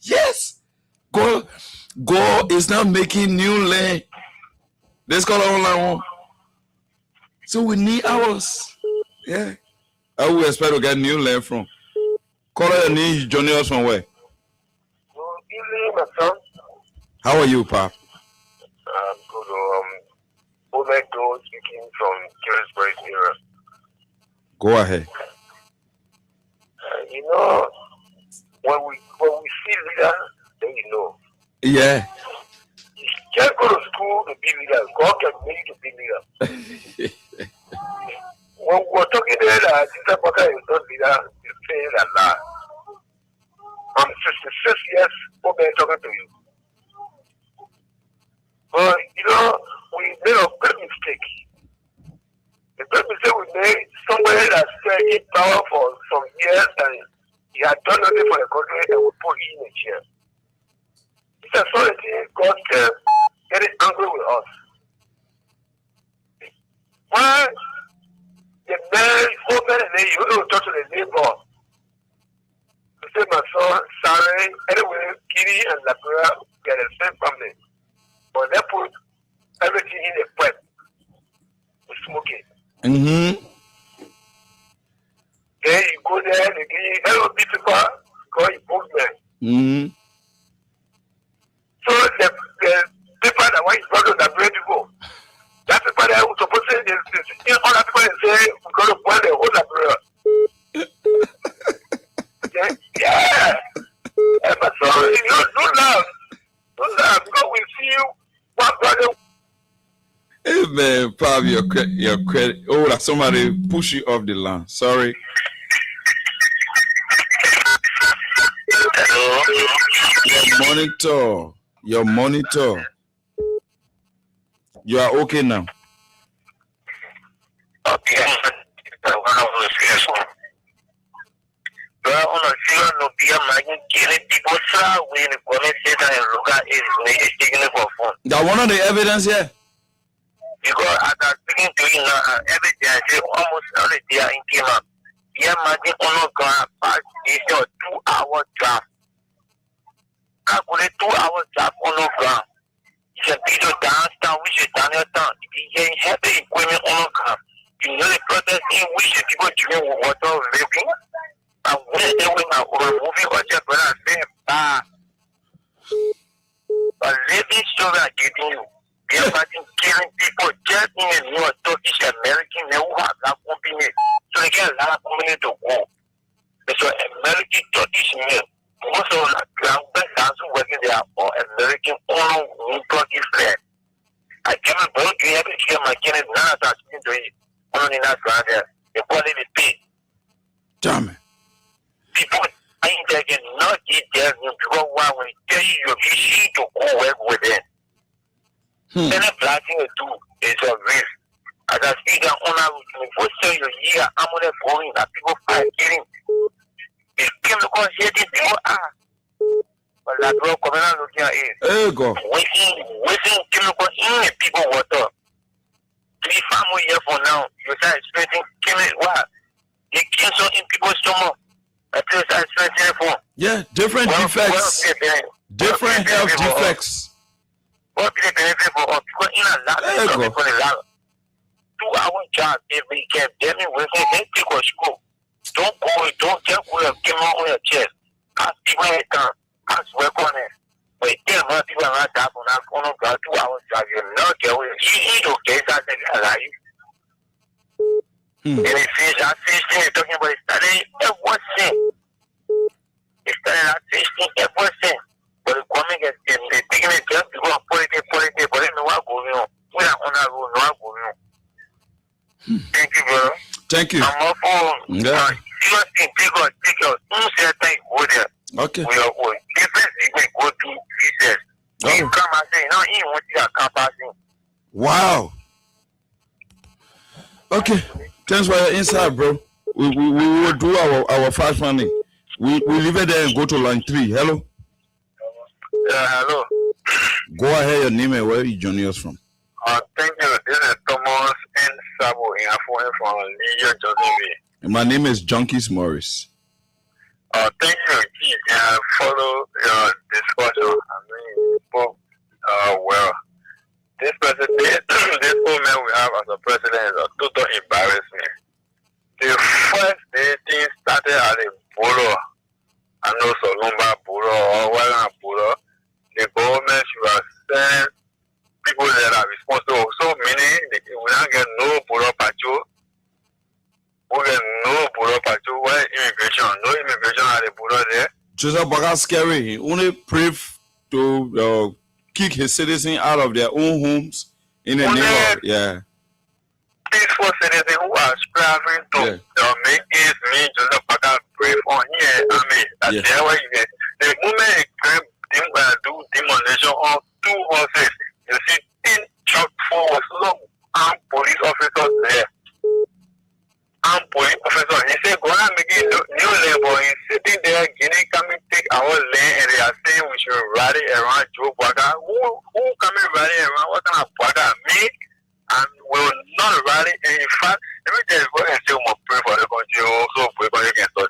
Yes. God is now making new land. This color on Lamu. So we need ours. Yeah. I will expect to get new land from. Color need joining us from where? Good evening, my son. How are you, Pap? Good. Omedo speaking from Kingsbury area. Go ahead. When we see leaders, then you know. Yeah. You can't go to school to be leaders. God can make you to be leaders. When we're talking there that this Baka is not leader, you say that lie. I'm 66 years old talking to you. But we made a great mistake. The great mistake we made, somebody that said in power for some years and he had done nothing for the country and we put him in a chair. It's a sort of thing God kept getting angry with us. Why the man open and then you don't talk to the neighbor. You say my son, Sarah, anyway, Kiri and Labura, they are the same family. But they put everything in a pipe to smoke it. Mm-hmm. Then you go there, they give you hello people because you book them. Mm-hmm. So the people that want you to that ready to go. That people that was supposed to say, other people that say, we're going to boil the whole Labrador. Yeah. But so, don't laugh. Don't laugh because we see you. Hey man, Pab, your credit. Oh, that somebody push you off the line. Sorry. Hello. Your monitor. You are okay now. Okay. That one of the evidence here. Because as I'm speaking to you now, every day I say almost every day in came up. Yeah, man, on a past this 2-hour draft. Calculate 2-hour draft on the ground. You can be the downtown, which is down your town. You can have the equipment on the ground. You know the protest in which the people drinking water living. And when they went out over moving or just when I say, a living story I'm giving you. They're killing people just in the New Turkish American who have that company. So they get a lot of company to go. So American Turkish men, most of the ground who working there are American owned Turkish flag. I came and brought you every year, my kids, none of that to it. Only in that ground there. They call it a pay. Damn it. People ain't taking not get there because why when they tell you you to go work with them. Any planting you do is a risk. As I speak on we say you year, I'm gonna going that people are getting. It came because here these people are. But that bro coming out looking at it. There go. Waiting chemical in the people water. 3 family here for now. You start expecting chemical what? They cancel in people's stomach. I tell you start expecting for. Yeah, different defects. Different health defects. What be the benefit for us? Because in a lot of people in a lot. job. If we can get me with it, then pick what school. Don't just come on your chest. Ask people in town. Ask work on it. But tell me people are not that on that corner, 2 hours drive. You're not going. You don't get that alive. And it says that 16 talking about studying everything. It's studying that 16 everything. But the coming is taking it just to go and politics, but it no one going on. We are on that road, no one going on. Thank you, bro. Thank you. I'm up on. Yeah. Take us. Don't say thank you there. Okay. We are going. Different things go to Jesus. You come and say, no, you want to come passing. Wow. Okay. Thanks for your insight, bro. We will do our fast money. We leave it there and go to line 3. Hello. Hello. Go ahead, your name and where you joining us from. Thank you. This is Thomas N. Sabo in Afon from New York, Jersey. My name is Junkies Morris. Thank you. Follow your discussion. Well, this president, this old man we have as a president is a total embarrassment. The first day things started at a borough. I know Solomba borough or Walla borough. The government should have sent people that are responsible. So many, we don't get no borough patrol. We get no borough patrol. Where immigration? No immigration at the borough there. Joseph Baga scary. He only pray to kick his citizens out of their own homes in the name of, yeah. Peaceful citizens who are striving to make this mean Joseph Baga pray for here. I mean, that's why the moment they do demolition of 2 horses, you see 10 truck forward, armed police officers there. Armed police officers. He said, go and make it new labor. He's sitting there, Guinea coming take our land, and they are saying we should rally around Joe Baga. Who coming rally around? What kind of Baga? Me? And we will not rally. And in fact, let me just go and say, we must pray for the country. Also, pray for the country.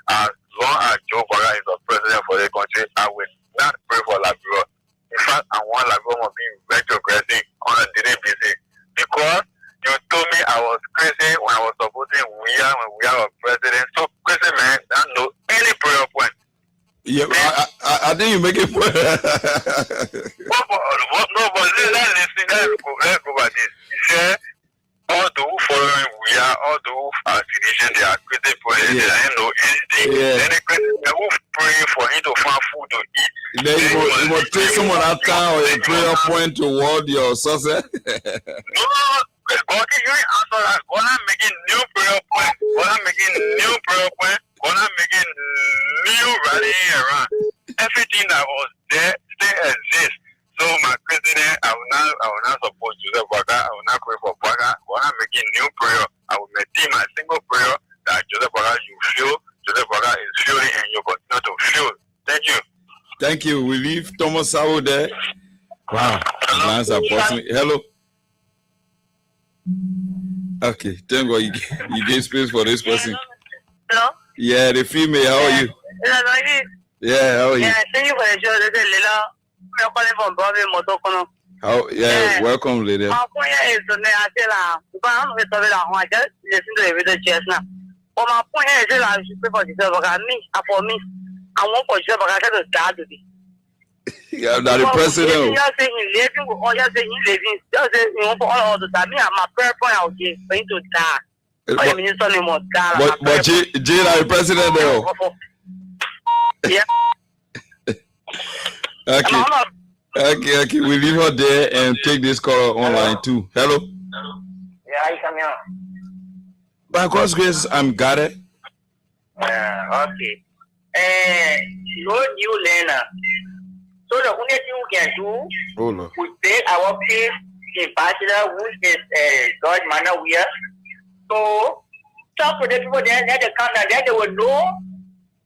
As long as Joe Baga is the president for the country, I will not pray for Liberia. In fact, I want Liberia to be retrogressive on a daily basis. Because you told me I was crazy when I was supporting when we are a president. So crazy man, I don't know any prayer point. Yeah, I think you make it. No, but let's go by this. He said, all those following we are, all those affiliation, they are crazy for it. They don't know anything. Then the crazy men who pray for him to find food to eat. Then you will take someone out town or a prayer point toward your success. No, God, you answer that. God, I'm making new prayer point. God, I'm making new prayer point. God, I'm making new rallying around. Everything that was there still exists. So my president, I will not support Joseph Baga. I will not pray for Baga. God, I'm making new prayer. I will maintain my single prayer that Joseph Baga, you feel Joseph Baga is feeling and you continue to feel. Thank you. Thank you. We leave Thomas Sabo there. Wow. Lines are busting. Hello. Okay, thank God you gave space for this person. Hello? Yeah, the female, how are you? Yeah, how are you? Yeah, thank you for the show. This is Lila. I'm calling from Bobby Motokono. How? Yeah, welcome, lady. My point is to I just listen to the video just now. But my point is I should pray for yourself. For me, I want for yourself. I to start today. Yeah, that the president. Just saying he's living, or just saying he's living. Just saying you want for all the time. Me, my prayer point I'll give for him to die. But Jay, the president there. Yeah. Okay. We leave her there and take this call online too. Hello. Yeah, you come here. By God's grace, I'm guarded. Okay. No new learner. So the only thing we can do, we take our place in bachelor, which is George Manawia. So talk to the people there, let them come and then they will know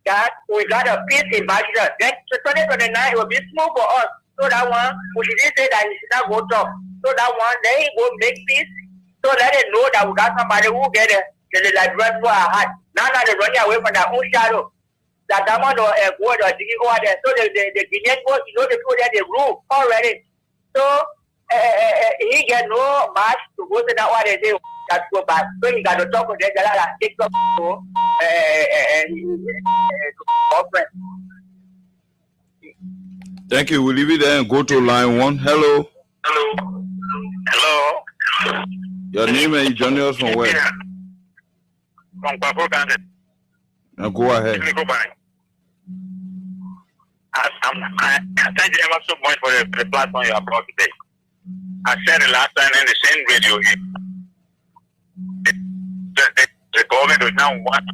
that we got a place in bachelor. Then 2029 it will be smooth for us. So that one, we didn't say that we should not go talk. So that one, they will make peace. So let them know that we got somebody who get the like run for our heart. Now they're running away from their own shadow. That diamond or a word or digging over there. So the Guinean boys, you know, the people there, they rule already. So he get no match to go to that one. They say, that go back. When you got to talk with them, take up Thank you. We'll leave it there and go to line 1. Hello. Hello. Your name and you joining us from where? From Kwabo County. Now go ahead. I thank you ever so much for the platform you have brought today. I said it last time in the same radio. The government does now want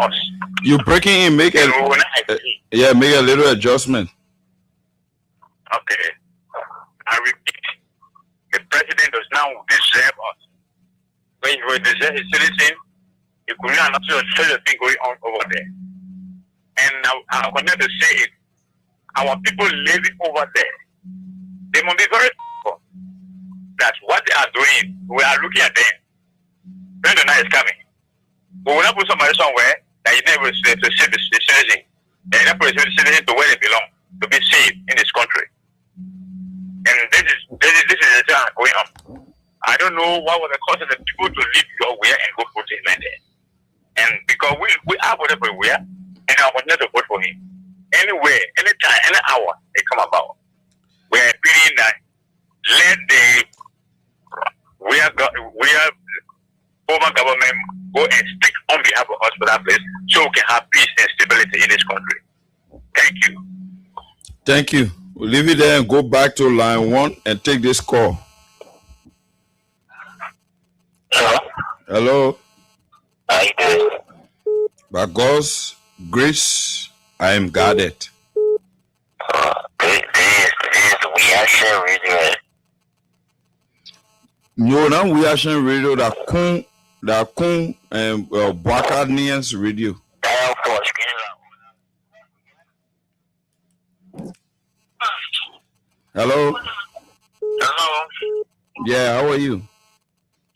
us. You breaking in, make a little adjustment. Okay. I repeat, the president does now deserve us. When you deserve his citizen, you could not see the thing going on over there. And I wanted to say it. Our people living over there, they must be very careful that what they are doing, we are looking at them. When the night is coming, we will not put somebody somewhere that you never to save the citizen. They never put the citizen to where they belong, to be safe in this country. And this is the thing going on. I don't know what was the cause of the people to leave your way and go put him in there. And because we are whatever we are, and I want to vote for him. Anywhere, anytime, any hour they come about. We are appealing that let we are former government go and speak on behalf of us for that place so we can have peace and stability in this country. Thank you. Thank you. We'll leave it there and go back to line 1 and take this call. Hello? Hello. How you doing? By God's grace, I am guarded. This is Reaction Radio. No, now Reaction Radio, that Kun and Bwakanians Radio. Hello. Hello. Yeah, how are you?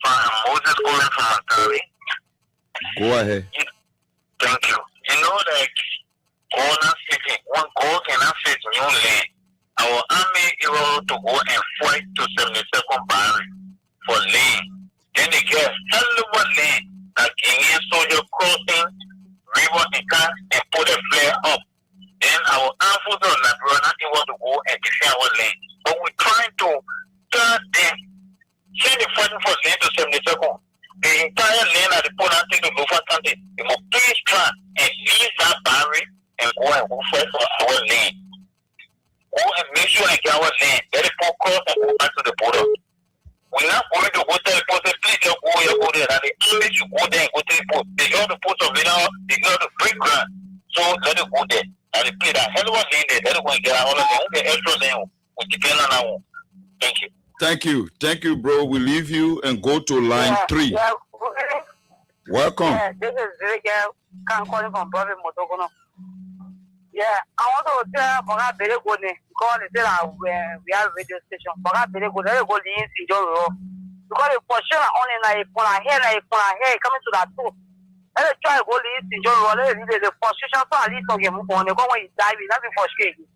I'm Moses calling from Ontario. Go ahead. Thank you. You know, like, Corona City, one goal cannot fit new land. Our army is able to go and fight to 72nd Barry for land. Then they get hell of a land, like Indian soldier crossing river and cars and put a flare up. Then our armed forces of Liberia not able to go and defend our land. But we're trying to turn them, send the fighting for land to 72nd. The entire land of the Poland thing to go for something. They must please try and leave that barrier and go and go fight for our land. Go and make sure and get our land. Let it go cross and go back to the border. We're not going to go to the post, please just go here, go there. And the only you go there and go to the post. They got the post of Lina, they got the big ground. So let it go there. And they play that hell of a land there. Let it go and get all of them. Okay, extra land. We depend on our. Thank you. Thank you. Thank you, bro. We leave you and go to line 3. Yeah. Welcome. Yeah, this is Virgil. I'm calling from Bobby Motogono. Yeah, I want to tell Boga Beregone, because they say we have radio station. Boga Beregone, they go the Insidoro. Because the portion only like for a hair, coming to that too. Let us try to go the Insidoro. The position so at least on him when he died, not before shaking.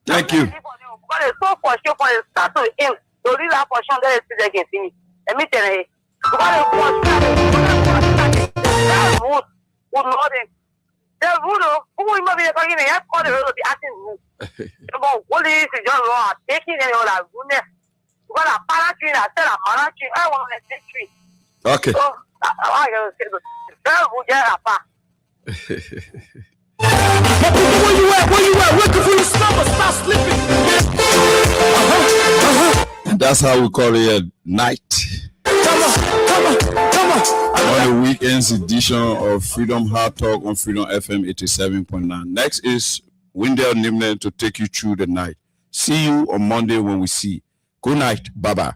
Thank you. Because it's so for sure for the start to him. So this is portion that is still against me. Let me tell you. Because the portion that would not the rule who will be talking about called the road of the acting rule. About what is the general taking any other goodness. Because a paratree, I said a paratree, I want to say tree. Okay. So I going to say the rule get a pa. Where you at? Looking for your stomach, stop slipping. That's how we call it at night. Come on. On the weekends edition of Freedom Hard Talk on Freedom FM 87.9. Next is Wendell Nimner to take you through the night. See you on Monday when we see. Good night. Bye-bye.